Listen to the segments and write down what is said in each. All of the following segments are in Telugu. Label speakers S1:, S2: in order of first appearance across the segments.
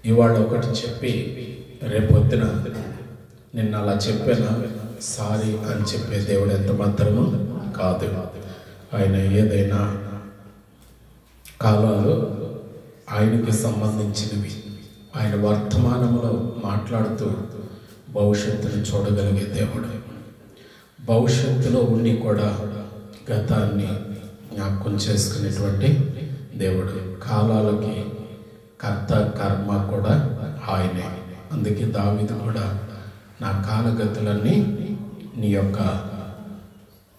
S1: ఇవాళ ఒకటి చెప్పి రేపొద్దున నిన్న అలా చెప్పాను సారీ అని చెప్పే దేవుడు ఎంత మాత్రమో కాదు. ఆయన ఏదైనా కాలాలు ఆయనకి సంబంధించినవి ఆయన వర్తమానంలో మాట్లాడుతూ భవిష్యత్తును చూడగలిగే దేవుడు. భవిష్యత్తులో ఉండి కూడా గతాన్ని జ్ఞాపకం చేసుకునేటువంటి దేవుడు. కాలాలకి కర్త కర్మ కూడా ఆయనే. అందుకే దావీదు కూడా నా కాలగతులన్నీ నీ యొక్క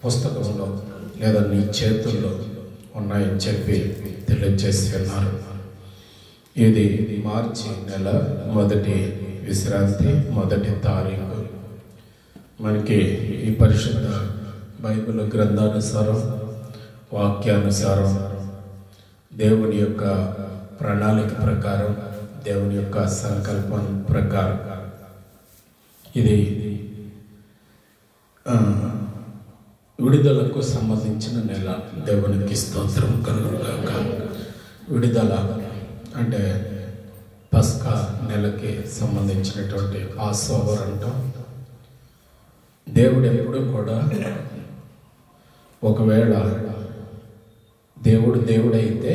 S1: పుస్తకంలో లేదా నీ చేతుల్లో ఉన్నాయని చెప్పి తెలియజేసి ఉన్నారు. ఇది మార్చి నెల మొదటి విశ్రాంతి, మొదటి తారీఖు. మనకి ఈ పరిశుద్ధ బైబిల్ గ్రంథానుసారం, వాక్యానుసారం, దేవుని యొక్క ప్రణాళిక ప్రకారం, దేవుని యొక్క సంకల్పం ప్రకారం ఇది విడుదలకు సంబంధించిన నెల. దేవునికి స్తోత్రం కలుగుగాక. విడుదల అంటే పస్కా నెలకి సంబంధించినటువంటి పాస్ఓవర్ అంటాం. దేవుడు ఎప్పుడు కూడా ఒకవేళ దేవుడైతే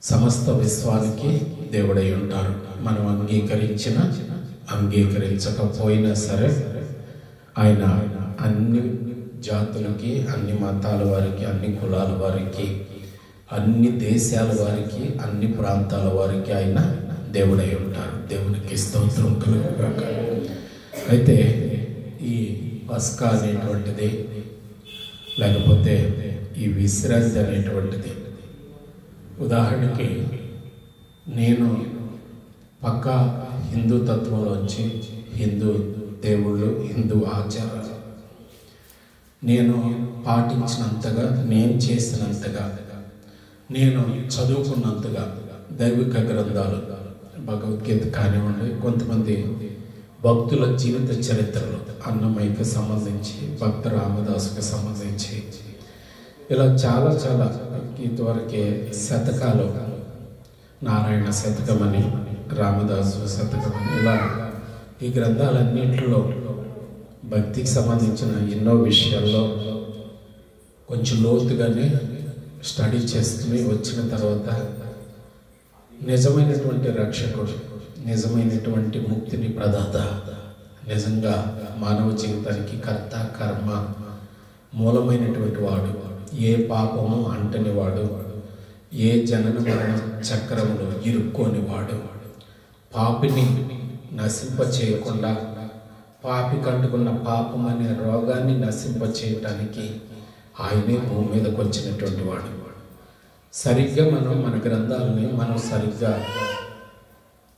S1: సమస్త విశ్వానికి దేవుడై ఉంటారు. మనం అంగీకరించకపోయినా సరే ఆయన అన్ని జాతులకి, అన్ని మతాల వారికి, అన్ని కులాల వారికి, అన్ని దేశాల వారికి, అన్ని ప్రాంతాల వారికి ఆయన దేవుడై ఉంటారు. దేవునికి స్తోత్రం కలుగుగాక. అయితే ఈ పస్కా అనేటువంటిది లేకపోతే ఈ విశ్రాంతి అనేటువంటిది, ఉదాహరణకి నేను పక్కా హిందూ తత్వంలోంచి, హిందూ దేవుళ్ళు, హిందూ ఆచారాలు నేను పాటించినంతగా, నేను చేసినంతగా, నేను చదువుకున్నంతగా దైవిక గ్రంథాలు, భగవద్గీత కానివ్వండి, కొంతమంది భక్తుల జీవిత చరిత్రలు, అన్నమయ్యకి సంబంధించి, భక్త రామదాసుకి సంబంధించి, ఇలా చాలా ఇంతవరకే శతకాలు, నారాయణ శతకమని, రామదాసు శతకమని, ఇలా ఈ గ్రంథాలన్నింటిలో భక్తికి సంబంధించిన ఎన్నో విషయాల్లో కొంచెం లోతుగానే స్టడీ చేసుకుని వచ్చిన తర్వాత నిజమైనటువంటి రక్షకుడు, నిజమైనటువంటి ముక్తిని ప్రదాత, నిజంగా మానవ జీవితానికి కర్త కర్మ మూలమైనటువంటి వాడు, ఏ పాపము అంటని వాడు, ఏ జనన మరణ చక్రములు ఇరుక్కోని వాడు, పాపిని నశింప చేయకుండా, పాపి కంటుకున్న పాపం అనే రోగాన్ని నశింప చేయటానికి ఆయనే భూమి మీదకి వచ్చినటువంటి వాడు. సరిగ్గా మన గ్రంథాలని మనం సరిగ్గా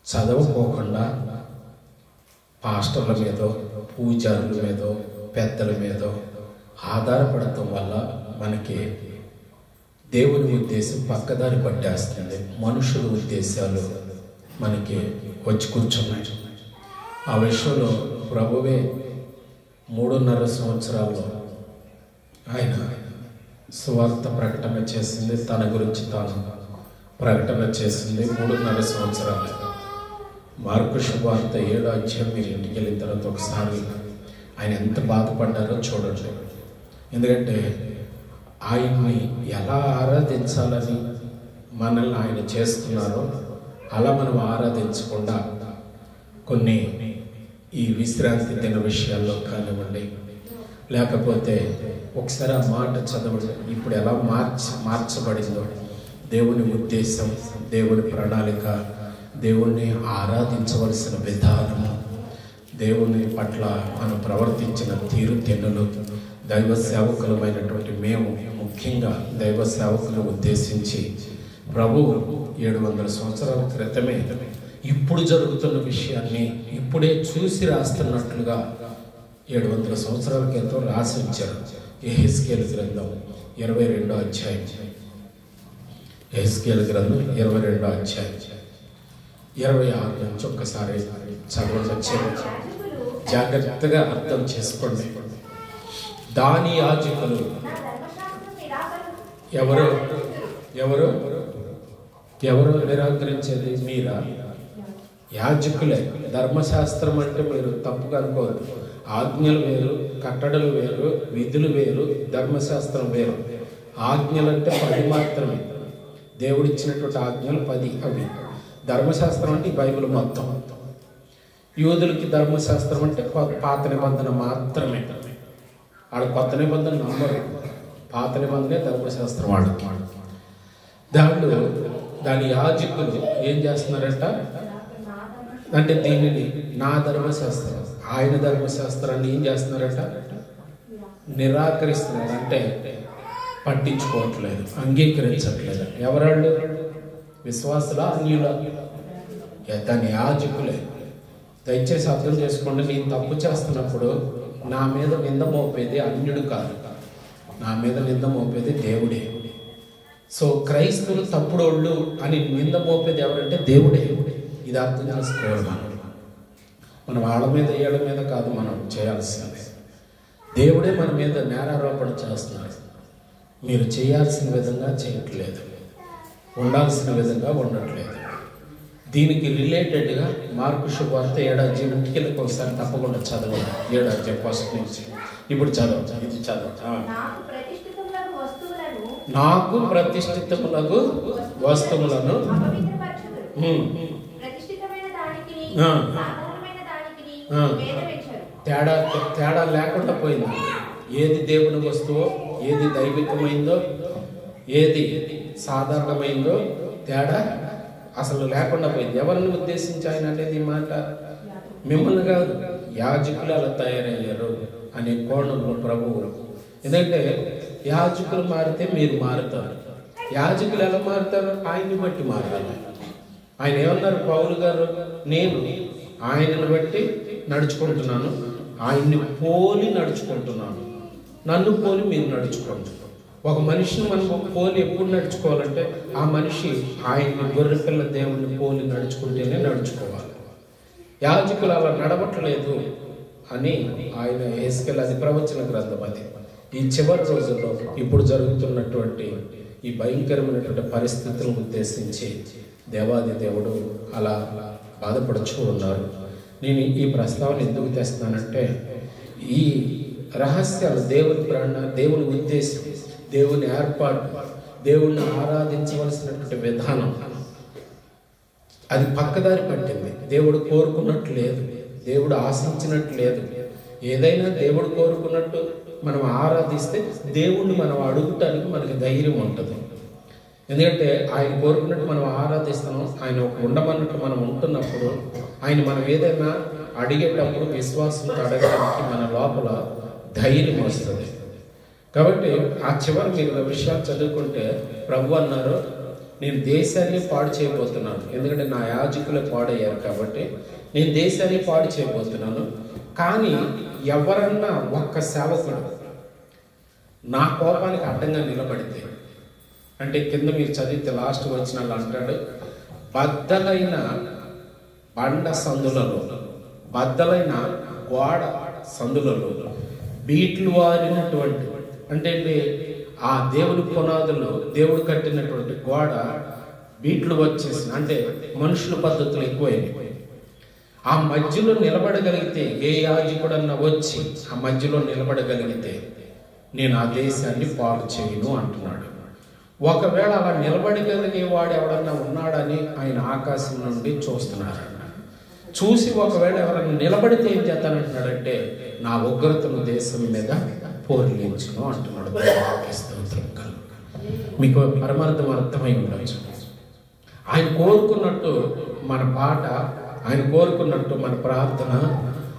S1: చదవకోకుండా పాస్టర్ల మీదో, పూజారుల మీదో, పెద్దల మీదో ఆధారపడటం వల్ల మనకి దేవుని ఉద్దేశం పక్కదారి పట్టేస్తుంది. మనుషుల ఉద్దేశాలు మనకి వచ్చి కూర్చున్నాయి. ఆ విషయంలో ప్రభువే 3.5 సంవత్సరాల్లో ఆయన సువార్త ప్రకటన చేసింది, తన గురించి తాను ప్రకటన చేసింది 3.5 సంవత్సరాలు. మార్కు శుభవార్త 7వ అధ్యాయం మీరు ఇంటికి వెళ్ళిన తర్వాత ఒకసారి ఆయన ఎంత బాధపడ్డారో చూడండి. ఎందుకంటే ఆయన్ని ఎలా ఆరాధించాలని మనల్ని ఆయన చేస్తున్నారో అలా మనం ఆరాధించకుండా కొన్ని ఈ విశ్రాంతి దిన విషయాల్లో కానివ్వండి, లేకపోతే ఒకసారి ఆ మాట చదవండి. ఇప్పుడు ఎలా మార్చబడిందో దేవుని ఉద్దేశం, దేవుని ప్రణాళిక, దేవుణ్ణి ఆరాధించవలసిన విధానము, దేవుని పట్ల మనం ప్రవర్తించిన తీరు తెన్నులు, దైవ సేవకులమైనటువంటి మేము ముఖ్యంగా దైవ సేవకులను ఉద్దేశించి ప్రభు 700 సంవత్సరాల క్రితమే ఇప్పుడు జరుగుతున్న విషయాన్ని ఇప్పుడే చూసి రాస్తున్నట్లుగా 700 సంవత్సరాల క్రితం రాసి ఉంచారు. యెహెజ్కేలు గ్రంథం 22వ అధ్యాయం, యెహెజ్కేలు గ్రంథం 22వ అధ్యాయం 26 నుంచి ఒక్కసారి చదవచ్చు. జాగ్రత్తగా అర్థం చేసుకోండి. దాని యాజకులు ఎవరు నిరాకరించేది? మీరా? యాజకులే. ధర్మశాస్త్రం అంటే మీరు తప్పుగా అనుకోవద్దు. ఆజ్ఞలు వేరు, కట్టడలు వేరు, విధులు వేరు, ధర్మశాస్త్రం వేరు. ఆజ్ఞలు అంటే 10 మాత్రమే. దేవుడు ఇచ్చినటువంటి ఆజ్ఞలు 10 అవి. ధర్మశాస్త్రం అంటే ఈ బైబిల్ మొత్తం. యూదులకి ధర్మశాస్త్రం అంటే పాత నిబంధన మాత్రమే. వాడు కొత్త నిబంధన నమ్మరు. పాత నిబంధనే ధర్మశాస్త్రం వాడికి. దాని యాజకులు ఏం చేస్తున్నారంట అంటే దీనిని నా ధర్మశాస్త్రం, ఆయన ధర్మశాస్త్రాన్ని ఏం చేస్తున్నారట, నిరాకరిస్తున్నారు. అంటే పట్టించుకోవట్లేదు, అంగీకరించట్లేదు. ఎవరాళ్ళు? విశ్వాసుల, అన్యుల? దాని యాజకులే. దయచేసి అర్థం చేసుకోండి. నేను తప్పు చేస్తున్నప్పుడు నా మీద నింద మోపేది అన్యుడు కాదు, నా మీద నింద మోపేది దేవుడే. సో క్రైస్తవులు తప్పుడోళ్ళు అని నింద మోపేది ఎవరంటే దేవుడే. ఇది అర్థం చేసుకోవాలి. మనం వాళ్ళ మీద వీళ్ళ మీద కాదు మనం చేయాల్సింది. దేవుడే మన మీద నేరారోపణ చేస్తున్నారు. మీరు చేయాల్సిన విధంగా చేయట్లేదు, ఉండాల్సిన విధంగా ఉండట్లేదు. దీనికి రిలేటెడ్గా మార్కు శుభవార్త 7వ అధ్యాయం ఒకసారి తప్పకుండా చదవండి. 7వ అధ్యాయం ఫస్ట్ నుంచి. ఇప్పుడు చదవండి, ఇది చదవండి. నాకు ప్రతిష్ఠితములకు వస్తువులను తేడా లేకుండా పోయింది. ఏది దేవుని వస్తువో, ఏది దైవికమైందో, ఏది సాధారణమైందో తేడా అసలు లేకుండా పోయింది. ఎవరిని ఉద్దేశించి ఆయన అనేది ఈ మాట? మిమ్మల్ని కాదు, యాజకులు అలా తయారయ్యారు అనే కోణంలో ప్రభువు. ఎందుకంటే యాజకులు మారితే మీరు మారుతారు. యాజకులు ఎలా మారుతారు? ఆయన్ని బట్టి మారాలి. ఆయన ఏమన్నారు పౌలు గారు? నేను ఆయనను బట్టి నడుచుకుంటున్నాను, ఆయన్ని పోలి నడుచుకుంటున్నాను, నన్ను పోలి మీరు నడుచుకోండి. ఒక మనిషిని మనం పోలి ఎప్పుడు నడుచుకోవాలంటే ఆ మనిషి ఆయన్ని గొర్రెపిల్ల దేవుడిని పోలి నడుచుకుంటేనే నడుచుకోవాలి. యాజకులు అలా నడవట్లేదు అని ఆయన యేసుకెళ్ళి, అది ప్రవచన గ్రంథం. అది ఈ చివరి రోజుల్లో ఇప్పుడు జరుగుతున్నటువంటి ఈ భయంకరమైనటువంటి పరిస్థితులను ఉద్దేశించి దేవాది దేవుడు అలా బాధపడుచు ఉన్నారు. నేను ఈ ప్రస్తావన ఎందుకు తెస్తానంటే ఈ రహస్యాలు, దేవుని ప్రాణ, దేవుని ఉద్దేశం, దేవుని ఏర్పాటు, దేవుణ్ణి ఆరాధించవలసినటువంటి విధానం అది పక్కదారి పట్టింది. దేవుడు కోరుకున్నట్టు లేదు, దేవుడు ఆశించినట్టు లేదు. ఏదైనా దేవుడు కోరుకున్నట్టు మనం ఆరాధిస్తే దేవుణ్ణి మనం అడుగుటానికి మనకి ధైర్యం ఉంటుంది. ఎందుకంటే ఆయన కోరుకున్నట్టు మనం ఆరాధిస్తున్నాం, ఆయన ఉండమన్నట్టు మనం ఉంటున్నప్పుడు ఆయన మనం ఏదైనా అడిగేటప్పుడు విశ్వాసంతో అడగడానికి మన లోపల ధైర్యం వస్తుంది. కాబట్టి ఆ చివరి మీరు విషయాలు చదువుకుంటే ప్రభు అన్నారు, నేను దేశాన్ని పాడు చేయబోతున్నాను. ఎందుకంటే నా యాజకులే పాడయ్యారు కాబట్టి నేను దేశాన్ని పాడు చేయబోతున్నాను. కానీ ఎవరన్నా ఒక్క సేవకుడు నా కోపానికి అడ్డంగా నిలబడితే, అంటే కింద మీరు చదివితే లాస్ట్ వచ్చిన అంటాడు, బద్దలైన బండ సందులలో, బద్దలైన గోడ సందులలో బీట్లు వారినటువంటి, అంటే ఆ దేవుడి పునాదులు, దేవుడు కట్టినటువంటి గోడ బీట్లు వచ్చేసి, అంటే మనుషుల పద్ధతులు ఎక్కువైనాయి. ఆ మధ్యలో నిలబడగలిగితే, ఏ యాజకుడన్నా వచ్చి ఆ మధ్యలో నిలబడగలిగితే నేను ఆ దేశాన్ని పాడు చేయను అంటున్నాడు. ఒకవేళ అలా నిలబడగలిగే వాడు ఎవడన్నా ఉన్నాడని ఆయన ఆకాశం నుండి చూస్తున్నాడు. చూసి ఒకవేళ ఎవరైనా నిలబడితే ఏం చేస్తానంటున్నాడంటే నా ఉగ్రతను దేశం మీద పోర్లించును అంటున్నాడు. మీకు పరమార్థం అర్థమై ఉండవచ్చు. ఆయన కోరుకున్నట్టు మన పాట, ఆయన కోరుకున్నట్టు మన ప్రార్థన,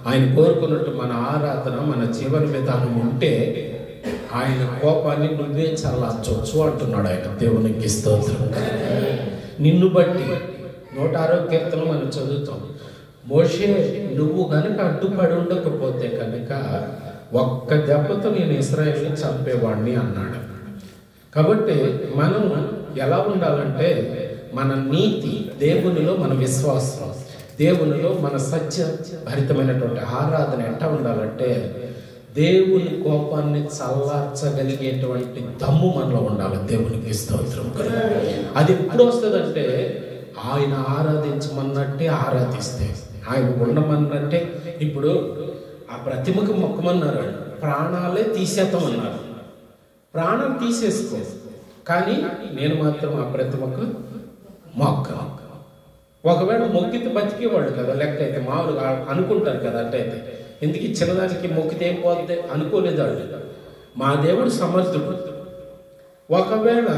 S1: ఆయన కోరుకున్నట్టు మన ఆరాధన, మన జీవన విధానం ఉంటే ఆయన కోపాన్ని నువ్వే చల్లార్చవచ్చు అంటున్నాడు ఆయన. దేవునికి స్తోత్రం. నిన్ను బట్టి 106వ కీర్తన మనం చదువుతాం. మోషే నువ్వు కనుక అడ్డుపడి ఉండకపోతే కనుక ఒక్క దెబ్బతో నేను ఇశ్రాయేలుని చంపేవాడిని అన్నాడు. కాబట్టి మనం ఎలా ఉండాలంటే మన నీతి, దేవునిలో మన విశ్వాసం, దేవునిలో మన సత్య భరితమైనటువంటి ఆరాధన ఎట్లా ఉండాలంటే దేవుని కోపాన్ని చల్లార్చగలిగేటువంటి దమ్ము మనలో ఉండాలి. దేవునికి స్తోత్రం. అది ఎప్పుడు వస్తుందంటే ఆయన ఆరాధించమన్నట్టే ఆరాధిస్తే, ఆయన ఉండమన్నట్టే. ఇప్పుడు ఆ ప్రతిమకు మొక్కమన్నారు, ప్రాణాలే తీసేద్దామన్నారు. ప్రాణం తీసేసుకో, కానీ నేను మాత్రం ఆ ప్రతిమకు మొక్క. ఒకవేళ మొక్కితే బతికేవాళ్ళు కదా లెక్క అయితే, మామూలుగా అనుకుంటారు కదా. అంటే అయితే ఎందుకు చిన్నదానికి మొక్కితే ఏం పోతే అనుకోలేదు వాళ్ళు. మా దేవుడు సమర్థుడు. ఒకవేళ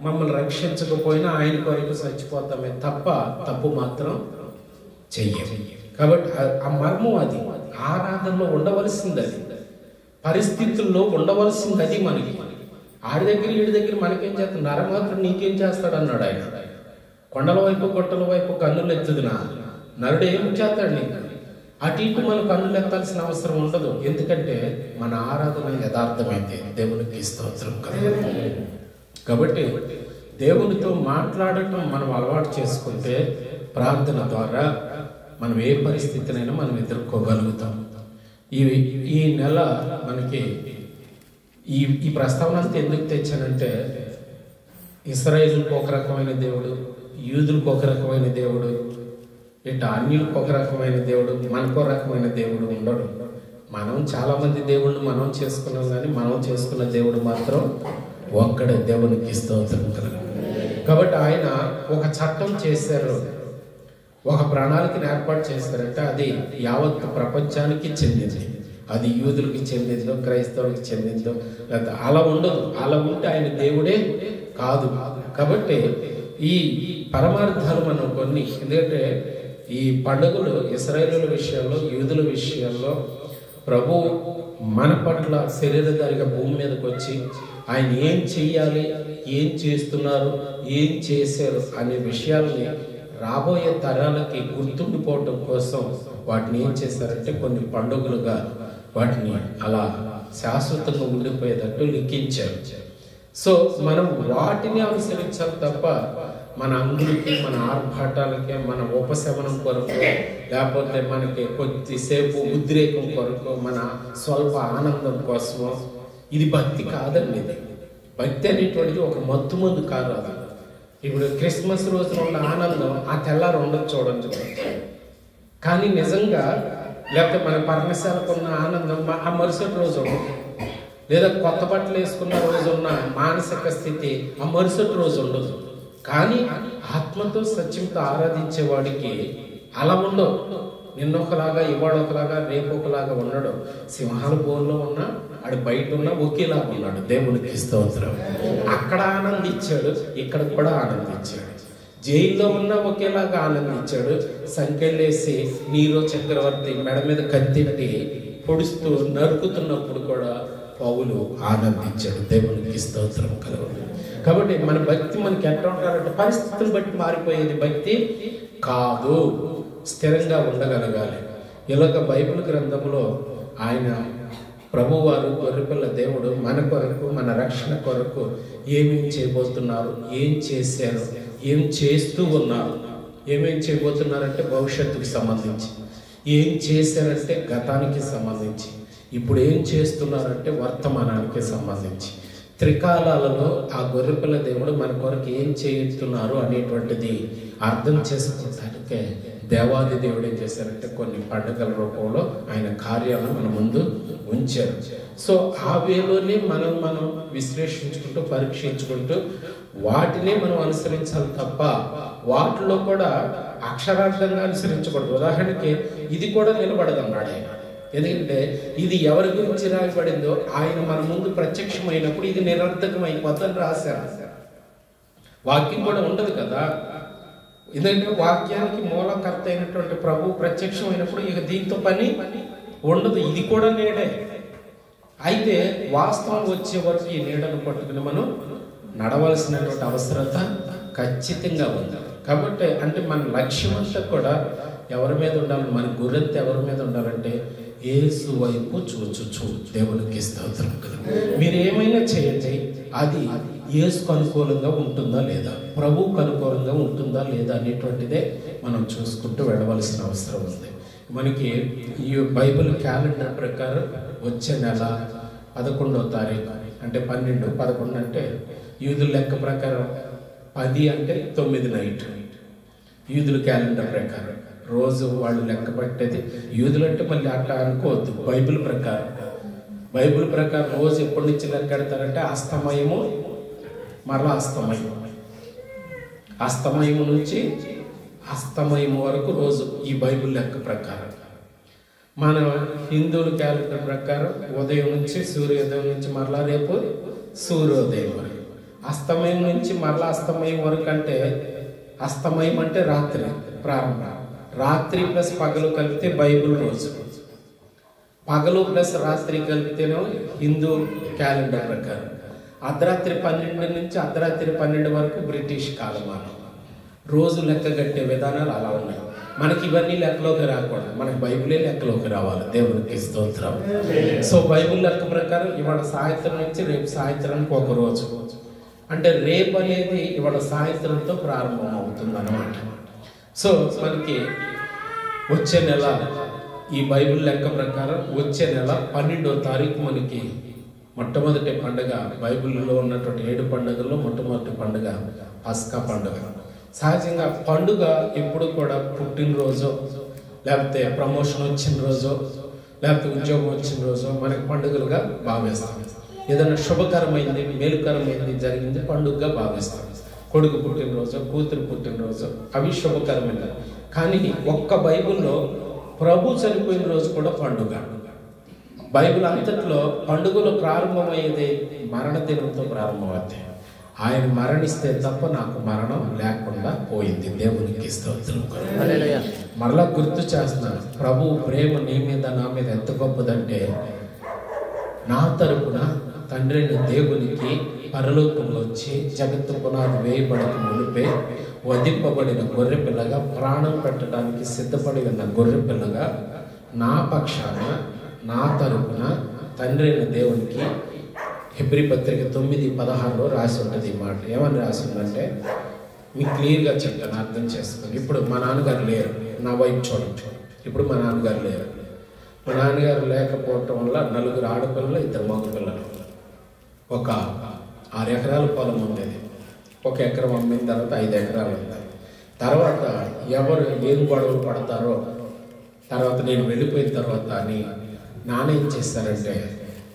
S1: మమ్మల్ని రక్షించకపోయినా ఆయన కొరకు చచ్చిపోతామే తప్ప తప్పు మాత్రం చెయ్యం. కాబట్టి ఆ మర్మం అది ఆరాధనలో ఉండవలసింది, అది పరిస్థితుల్లో ఉండవలసింది. అది మనకి ఆడి దగ్గర వీడి దగ్గర మనకేం చేస్తాడు, నరమాత్రం నీకేం చేస్తాడు అన్నాడు ఆయన. కొండల వైపు గుట్టల వైపు కన్నులు ఎత్తుదినా నరుడు ఏం చేస్తాడు నీకు? అటు ఇటు మనం కన్నులు ఎత్తాల్సిన అవసరం ఉండదు. ఎందుకంటే మన ఆరాధన యథార్థమైతే దేవునికి స్తోత్రం కదా. కాబట్టి దేవునితో మాట్లాడటం మనం అలవాటు చేసుకుంటే ప్రార్థన ద్వారా మనం ఏ పరిస్థితినైనా మనం ఎదుర్కోగలుగుతాం. ఈ నెల మనకి ఈ ప్రస్తావన అంతా ఎందుకు తెచ్చానంటే, ఇశ్రాయేలుకు ఒక రకమైన దేవుడు, యూదులకు ఒక రకమైన దేవుడు, ఇటు అన్యులకు ఒక రకమైన దేవుడు, మనకో రకమైన దేవుడు ఉండడు. మనం చాలామంది దేవుళ్ళు మనం చేసుకున్నాం, కానీ మనం చేసుకున్న దేవుడు మాత్రం ఒక్కడే. దేవునికి స్తోత్రం కలుగు. కాబట్టి ఆయన ఒక చట్టం చేశారు, ఒక ప్రణాళికను ఏర్పాటు చేశారంటే అది యావత్ ప్రపంచానికి చెందింది. అది యూదులకి చెందిందో క్రైస్తవులకి చెందిందో లేదా అలా ఉండదు. అలా ఉంటే ఆయన దేవుడే కాదు. కాబట్టి ఈ పరమార్థాలు మనం కొన్ని, ఎందుకంటే ఈ పండుగలు ఇశ్రాయేలుల విషయంలో యూదుల విషయంలో ప్రభు మన పట్ల శరీరధారిగా భూమి మీదకి వచ్చి ఆయన ఏం చెయ్యాలి, ఏం చేస్తున్నారు, ఏం చేశారు అనే విషయాలని రాబోయే తరాలకి గుర్తుండిపోవడం కోసం వాటిని ఏం చేశారంటే కొన్ని పండుగలుగా వాటిని అలా శాశ్వతంగా ఉండిపోయేటట్టు లిఖించారు. సో మనం వాటిని అనుసరించాలి తప్ప మన అంగులకి, మన ఆర్భాటాలకి, మన ఉపశమనం కొరకు, లేకపోతే మనకి కొద్దిసేపు ఉద్రేకం కొరకు, మన స్వల్ప ఆనందం కోసమో ఇది భక్తి కాదండి. ఇది భక్తి అనేటువంటిది ఒక మత్తు మందు కాదు. అది ఇప్పుడు క్రిస్మస్ రోజున ఉన్న ఆనందం ఆ తెల్లారు ఉండదు చూడండి. కానీ నిజంగా లేకపోతే మన పర్ణశాలకు ఉన్న ఆనందం ఆ మరుసటి రోజు ఉండదు. లేదా కొత్త బట్టలు వేసుకున్న రోజు ఉన్న మానసిక స్థితి ఆ మరుసటి రోజు ఉండదు. కానీ ఆత్మతో సత్యంతో ఆరాధించే వాడికి అలా ఉండవు. నిన్న ఒకలాగా, ఇవాళ ఒకలాగా, రేపు ఒకలాగా ఉన్నాడు. సింహాల బోన్లో ఉన్నా ఆడు బయట ఉన్నా ఒకేలాగా ఉన్నాడు. దేవునికి స్తోత్రం. అక్కడ ఆనందించాడు, ఇక్కడ కూడా ఆనందించాడు. జైల్లో ఉన్నా ఒకేలాగా ఆనందించాడు. సంకెళ్ళేసి నీరో చక్రవర్తి మెడ మీద కత్తిట్టి పొడుస్తూ నరుకుతున్నప్పుడు కూడా పౌలు ఆనందించాడు. దేవునికి స్తోత్రం కలగదు. కాబట్టి మన భక్తి మనకి ఎట్లా ఉంటారంటే పరిస్థితులను బట్టి మారిపోయేది భక్తి కాదు. స్థిరంగా ఉండగలగాలి. ఇలాగ బైబిల్ గ్రంథంలో ఆయన ప్రభువారు గొర్రెపిల్ల దేవుడు మన కొరకు, మన రక్షణ కొరకు ఏమేమి చేయబోతున్నారు, ఏం చేశారు, ఏం చేస్తూ ఉన్నారు, ఏమేం చేయబోతున్నారంటే భవిష్యత్తుకి సంబంధించి, ఏం చేశారంటే గతానికి సంబంధించి, ఇప్పుడు ఏం చేస్తున్నారంటే వర్తమానానికి సంబంధించి, త్రికాలాలలో ఆ గొర్రెపిల్ల దేవుడు మన కొరకు ఏం చేస్తున్నారు అనేటువంటిది అర్థం చేసుకోవడానికే దేవాది దేవుడు ఏం చేశారంటే కొన్ని పండుగల రూపంలో ఆయన కార్యాలను మన ముందు ఉంచారు. సో ఆ వేలోనే మనం విశ్లేషించుకుంటూ పరీక్షించుకుంటూ వాటినే మనం అనుసరించాలి తప్ప వాటిలో కూడా అక్షరార్థంగా అనుసరించకూడదు. ఉదాహరణకి ఇది కూడా నిలబడదన్నాడు ఆయన. ఎందుకంటే ఇది ఎవరి గురించి రాయబడిందో ఆయన మన ముందు ప్రత్యక్షమైనప్పుడు ఇది నిరర్థకమైపోతుందని రాశారు. వాక్యం కూడా ఉండదు కదా. ఎందుకంటే వాక్యానికి మూలకర్త అయినటువంటి ప్రభు ప్రత్యక్షమైనప్పుడు ఇక దీంతో పని ఉండదు. ఇది కూడా నీడే. అయితే వాస్తవం వచ్చే వరకు ఈ నీడను పట్టుకుని మనం నడవలసినటువంటి అవసరత ఖచ్చితంగా ఉంది. కాబట్టి అంటే మన లక్ష్యం అంతా కూడా ఎవరి మీద ఉండాలి, మన గుర్రెంత ఎవరి మీద ఉండాలంటే యేసు వైపు చూచు. దేవునికి స్తోత్రం కదా. మీరు ఏమైనా చేయండి, అది యేసుకు అనుకూలంగా ఉంటుందా లేదా, ప్రభువుకు అనుకూలంగా ఉంటుందా లేదా అనేటువంటిదే మనం చూసుకుంటూ వెళ్ళవలసిన అవసరం ఉంది. మనకి ఈ బైబిల్ క్యాలెండర్ ప్రకారం వచ్చే నెల 11వ తారీఖు అంటే 12, 11 అంటే యూదుల లెక్క ప్రకారం 10 అంటే 9 నైట్, యూదుల క్యాలెండర్ ప్రకారం రోజు వాళ్ళు లెక్క పట్టేది. యూదులు అంటే మళ్ళీ అట్లా అనుకోవద్దు, బైబిల్ ప్రకారం రోజు ఎప్పటి నుంచి లెక్క పెడతారంటే అస్తమయము మరలా అస్తమయం నుంచి అస్తమయం వరకు రోజు ఈ బైబిల్ లెక్క ప్రకారం. మన హిందువుల క్యాలెండర్ ప్రకారం ఉదయం నుంచి సూర్యోదయం నుంచి మరలా రేపు సూర్యోదయం వరకు, అస్తమయం నుంచి మరలా అస్తమయం వరకు. అంటే అస్తమయం అంటే రాత్రి ప్రారంభం, రాత్రి ప్లస్ పగలు కలిపితే బైబిల్ రోజు, పగలు ప్లస్ రాత్రి కలిపితేనే హిందూ క్యాలెండర్ ప్రకారం. అర్ధరాత్రి 12 నుంచి అర్ధరాత్రి 12 వరకు బ్రిటిష్ కాలమానం. రోజు లెక్క కట్టే విధానాలు అలా ఉన్నాయి. మనకి ఇవన్నీ లెక్కలోకి రాకూడదు, మనకి బైబిలే లెక్కలోకి రావాలి. దేవునికి స్తోత్రం. సో బైబిల్ లెక్క ప్రకారం ఇవాళ సాయంత్రం నుంచి రేపు సాయంత్రానికి ఒక రోజు, అంటే రేపు అనేది ఇవాళ సాయంత్రంతో ప్రారంభం అవుతుంది అన్నమాట. సో మనకి వచ్చే నెల ఈ బైబిల్ లెక్క ప్రకారం వచ్చే నెల 12వ తారీఖు మనకి మొట్టమొదటి పండుగ. బైబిల్లో ఉన్నటువంటి 7 పండుగల్లో మొట్టమొదటి పండుగ పస్కా పండుగ. సహజంగా పండుగ ఎప్పుడు కూడా పుట్టినరోజు, లేకపోతే ప్రమోషన్ వచ్చిన రోజు, లేకపోతే ఉద్యోగం వచ్చిన రోజు మనకి పండుగలుగా భావిస్తాం. ఏదైనా శుభకరమైంది మేలుకరమైంది జరిగింది పండుగగా భావిస్తాం. కొడుకు పుట్టినరోజు, కూతురు పుట్టినరోజు, అవి శుభకరమైనవి. కానీ ఒక్క బైబిల్లో ప్రభు చనిపోయిన రోజు కూడా పండుగ. బైబిల్ అంతట్లో పండుగలు ప్రారంభమయ్యేది మరణ దినంతో ప్రారంభమవుతాయి. ఆయన మరణిస్తే తప్ప నాకు మరణం లేకుండా పోయింది. దేవునికి స్తోత్రం. మరలా గుర్తు చేస్తున్నాను, ప్రభు ప్రేమ నీ మీద నా మీద ఎంత గొప్పదంటే, నా తరపున తండ్రి దేవునికి పరలోకంలో వచ్చి జగత్తు పునాది వేయబడక మునిపే వధింపబడిన గొర్రె పిల్లగా, ప్రాణం పెట్టడానికి సిద్ధపడి ఉన్న గొర్రె పిల్లగా నా పక్షాన నా తరపున తండ్రి దేవునికి హెబ్రీ పత్రిక 9:16 రాసి ఉంటుంది. ఈ మాట ఏమని రాసి ఉందంటే, మీకు క్లియర్గా చెప్తాను, అర్థం చేసుకుని. ఇప్పుడు మా నాన్నగారు లేరు, నా వైపు చూడండి. ఇప్పుడు మా నాన్నగారు లేరు. మా నాన్నగారు లేకపోవటం వల్ల 4 ఆడపిల్లలు 2 మగపిల్లలు. ఒక 6 ఎకరాల పొలం ఉండేది. 1 ఎకరం అమ్మిన తర్వాత 5 ఎకరాలు ఉంది. తర్వాత ఎవరు ఏం గొడవలు పడతారో, తర్వాత నేను వెళ్ళిపోయిన తర్వాత అని నాన్న ఏం చేస్తారంటే,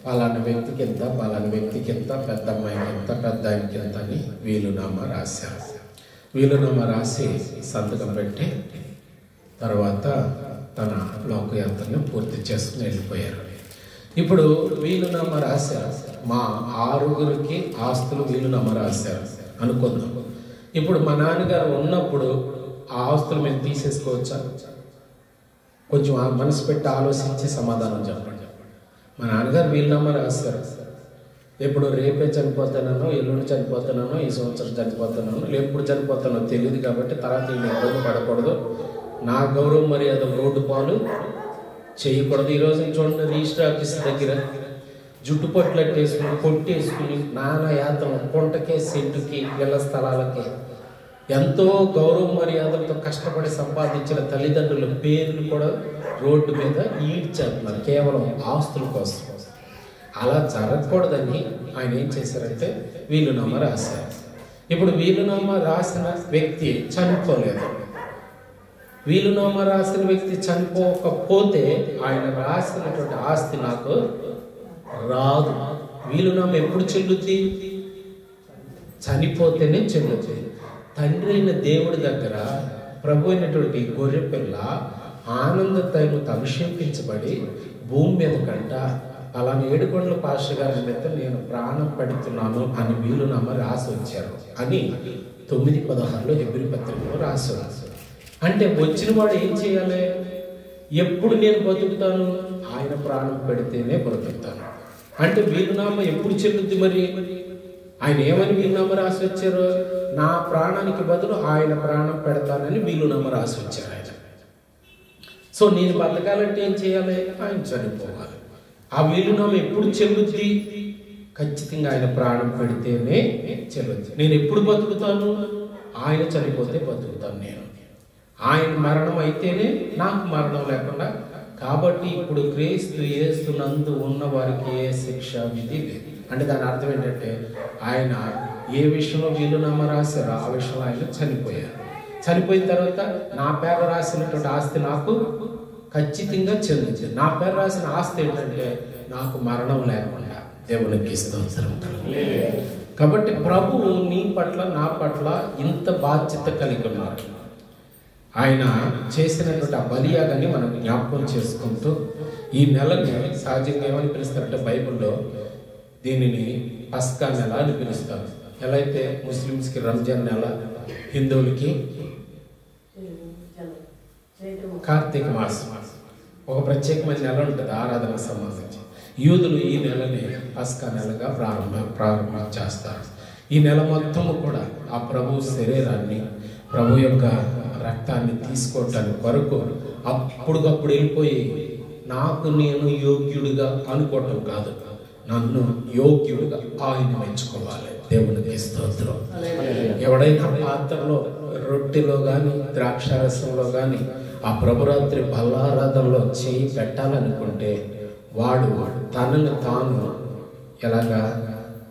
S1: పలానా వ్యక్తికి ఎంత, పలానా వ్యక్తికి ఎంత, పెద్ద అమ్మాయికి ఎంత, పెద్ద ఆయనకి ఎంత అని వీలునామా రాశారు. వీలునామా రాసి సంతకం పెట్టి తర్వాత తన లోకయాత్రను పూర్తి చేసుకుని వెళ్ళిపోయారు. ఇప్పుడు వీలునామా రాశారు, మా 6గురికి ఆస్తులు వీలునామా రాశారు అనుకుందాం. ఇప్పుడు మా నాన్నగారు ఉన్నప్పుడు ఆ ఆస్తులు మేము తీసేసుకోవచ్చా? కొంచెం మనసు పెట్టి ఆలోచించి సమాధానం చెప్పండి. మా నాన్నగారు వీలునామా రాస్తారు. ఎప్పుడు రేపే చనిపోతానో, ఎల్లుండి చనిపోతానో, ఈ సంవత్సరం చనిపోతానో, ఎప్పుడు చనిపోతానో తెలియదు కాబట్టి తర్వాత ఈయన ఇబ్బంది పడకూడదు, నా గౌరవ మర్యాద రోడ్డు పాలు చేయకూడదు. ఈరోజు చూడండి, రిజిస్టర్ ఆఫీస్ దగ్గర జుట్టుపట్లట్టేసుకుని కొట్టేసుకుని నానా యాత్ర, కొంటకే సెంటుకి ఇళ్ల స్థలాలకి ఎంతో గౌరవ మర్యాదలతో కష్టపడి సంపాదించిన తల్లిదండ్రుల పేర్లు కూడా రోడ్డు మీద ఈడ్చేస్తున్నారు కేవలం ఆస్తుల కోసం. అలా జరగకూడదని ఆయన ఏం చేశారంటే వీలునామా రాశారు. ఇప్పుడు వీలునామా రాసిన వ్యక్తి చనిపోలేదు. వీలునామా రాసిన వ్యక్తి చనిపోకపోతే ఆయన రాసినటువంటి ఆస్తి నాకు రాదు. వీలునామా ఎప్పుడు చెల్లుతుంది? చనిపోతేనే చెల్లుతుంది. తండ్రి అయిన దేవుడి దగ్గర ప్రభు అయినటువంటి గొర్రె పిల్ల ఆనంద తైముతో అభిషేకించబడి భూమి మీద కంట అలానే ఏడుకొండల పాస్టర్ గారి నిమిత్తం నేను ప్రాణం పెడుతున్నాను అని వీలునామా రాసి వచ్చారు అని 9:16 హెబ్రీ పత్రికలో రాసి. అంటే వచ్చిన వాడు ఏం చేయాలి? ఎప్పుడు నేను బతుకుతాను? ఆయన ప్రాణం పెడితేనే బ్రతుకుతాను. అంటే వీలునామా ఎప్పుడు చెల్లుద్ది? మరి ఆయన ఏమని వీలునామా రాసి వచ్చారు? నా ప్రాణానికి బదులు ఆయన ప్రాణం పెడతానని వీలునామా రాసి వచ్చారు ఆయన. సో నేను బతకాలంటే ఏం చేయాలి? ఆయన చనిపోవాలి. ఆ వీలునామా ఎప్పుడు చెల్లుద్ది? ఖచ్చితంగా ఆయన ప్రాణం పెడితేనే చెల్లుద్ది. నేను ఎప్పుడు బతుకుతాను? ఆయన చనిపోతే బతుకుతాను నేను. ఆయన మరణం అయితేనే నాకు మరణం లేకుండా. కాబట్టి ఇప్పుడు క్రీస్తు యేసునందు ఉన్న వారికి ఏ శిక్ష విధి లేదు. అంటే దాని అర్థం ఏంటంటే ఆయన ఏ విషయంలో వీలునామా రాశారో ఆ విషయంలో ఆయన చనిపోయారు. చనిపోయిన తర్వాత నా పేరు రాసినటువంటి ఆస్తి నాకు ఖచ్చితంగా చెందించింది. నా పేరు రాసిన ఆస్తి ఏంటంటే నాకు మరణం లేకుండా. దేవునికి స్తోత్రం. కాబట్టి ప్రభువు నీ పట్ల నా పట్ల ఇంత బాధ్యత కలిగి ఉన్నారు. ఆయన చేసినటువంటి ఆ బలియాగాన్ని మనం జ్ఞాపకం చేసుకుంటూ ఈ నెలని సహజంగా ఏమని పిలుస్తారంటే బైబిల్లో దీనిని పస్కా నెల అని పిలుస్తారు. ఎలా అయితే ముస్లిమ్స్కి రంజాన్ నెల, హిందువులకి కార్తీక మాసం ఒక ప్రత్యేకమైన నెల ఉంటుంది ఆరాధనకు సంబంధించి. యూదులు ఈ నెలని పస్కా నెలగా ప్రారంభం చేస్తారు. ఈ నెల మొత్తము కూడా ఆ ప్రభు శరీరాన్ని, ప్రభు యొక్క రక్తాన్ని తీసుకోవటానికి వరకు అప్పుడుకప్పుడు వెళ్ళిపోయి నాకు నేను యోగ్యుడిగా అనుకోవటం కాదు, నన్ను యోగ్యుడిగా ఆయన మెచ్చుకోవాలి. దేవునికి స్తోత్రం. ఎవడైనా పాత్రలో రొట్టెలో కానీ ద్రాక్షారసంలో కానీ ఆ ప్రభురాత్రి బల్లారాధనలో చేయి పెట్టాలనుకుంటే వాడు తనను తాను ఎలాగా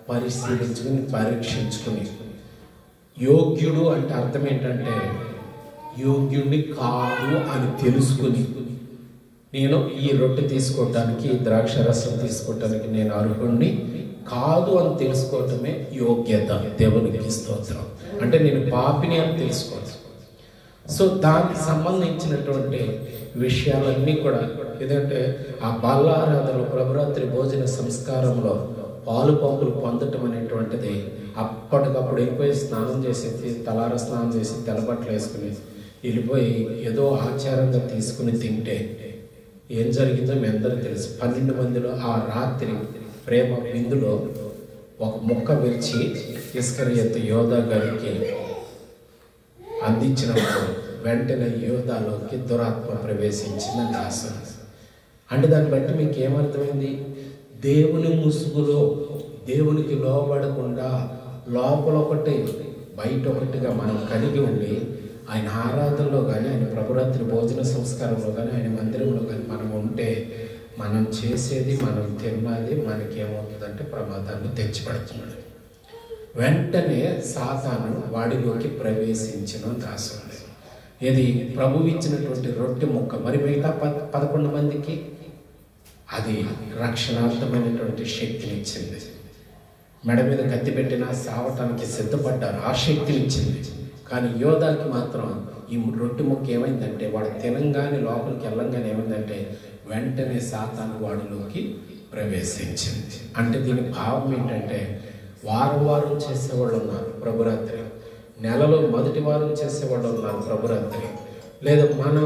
S1: పరిశీలించుకుని పరీక్షించుకుని, యోగ్యుడు అంటే అర్థం ఏంటంటే యోగ్యుడిని కాదు అని తెలుసుకుని, నేను ఈ రొట్టె తీసుకోవటానికి ద్రాక్షరసం తీసుకోవటానికి నేను అర్హుడిని కాదు అని తెలుసుకోవటమే యోగ్యత. దేవునికి స్తోత్రం. అంటే నేను పాపిని అని తెలుసుకోవాలి. సో దానికి సంబంధించినటువంటి విషయాలన్నీ కూడా ఏదంటే ఆ బల్లారాధనలో ప్రభురాత్రి భోజన సంస్కారంలో పాలు పంపులు పొందటం అనేటువంటిది అప్పటికప్పుడు వెళ్ళిపోయి స్నానం చేసి తలార స్నానం చేసి తెల్లబట్టలు వేసుకుని వెళ్ళిపోయి ఏదో ఆచారంగా తీసుకుని తింటే ఏం జరిగిందో మీ అందరికీ తెలుసు. 12 మందిలో ఆ రాత్రి ప్రేమ విందులో ఒక ముక్క విరిచి ఇస్కరియోతు యోధా గారికి అందించినప్పుడు వెంటనే యోధాలోకి దురాత్మ ప్రవేశించిందని రాశారు. అంటే దాన్ని బట్టి మీకు ఏమర్థమైంది? దేవుని ముసుగులో దేవునికి లోబడకుండా లోపల ఒకటి బయట ఒకటిగా మనం కలిగి ఉండి ఆయన ఆరాధనలో కానీ ఆయన ప్రభురాత్రి భోజన సంస్కారంలో కానీ ఆయన మందిరంలో కానీ మనం ఉంటే మనం చేసేది మనం తిన్నది మనకేమవుతుందంటే ప్రమాదాన్ని తెచ్చిపెడుతున్నాడు. వెంటనే సాతాను వాడిలోకి ప్రవేశించిన రాసుంది. ఇది ప్రభువు ఇచ్చినటువంటి రొట్టె ముక్క. మరి మిగతా 11 మందికి అది రక్షణార్థమైనటువంటి శక్తిని ఇచ్చింది. మెడ మీద కత్తి పెట్టినా సావటానికి సిద్ధపడ్డారు, ఆ శక్తిని ఇచ్చింది. కానీ యోధాకి మాత్రం ఈ రొట్టె ముక్క ఏమైందంటే వాడు తినంగానే లోపలికి వెళ్ళంగానే ఏమైందంటే వెంటనే సాతాను వాడిలోకి ప్రవేశించింది. అంటే దీని భావం ఏంటంటే వారం చేసేవాళ్ళు ఉన్నారు ప్రభురాత్రి, నెలలో మొదటి వారం చేసేవాళ్ళు ఉన్నారు ప్రభురాత్రి. లేదా మన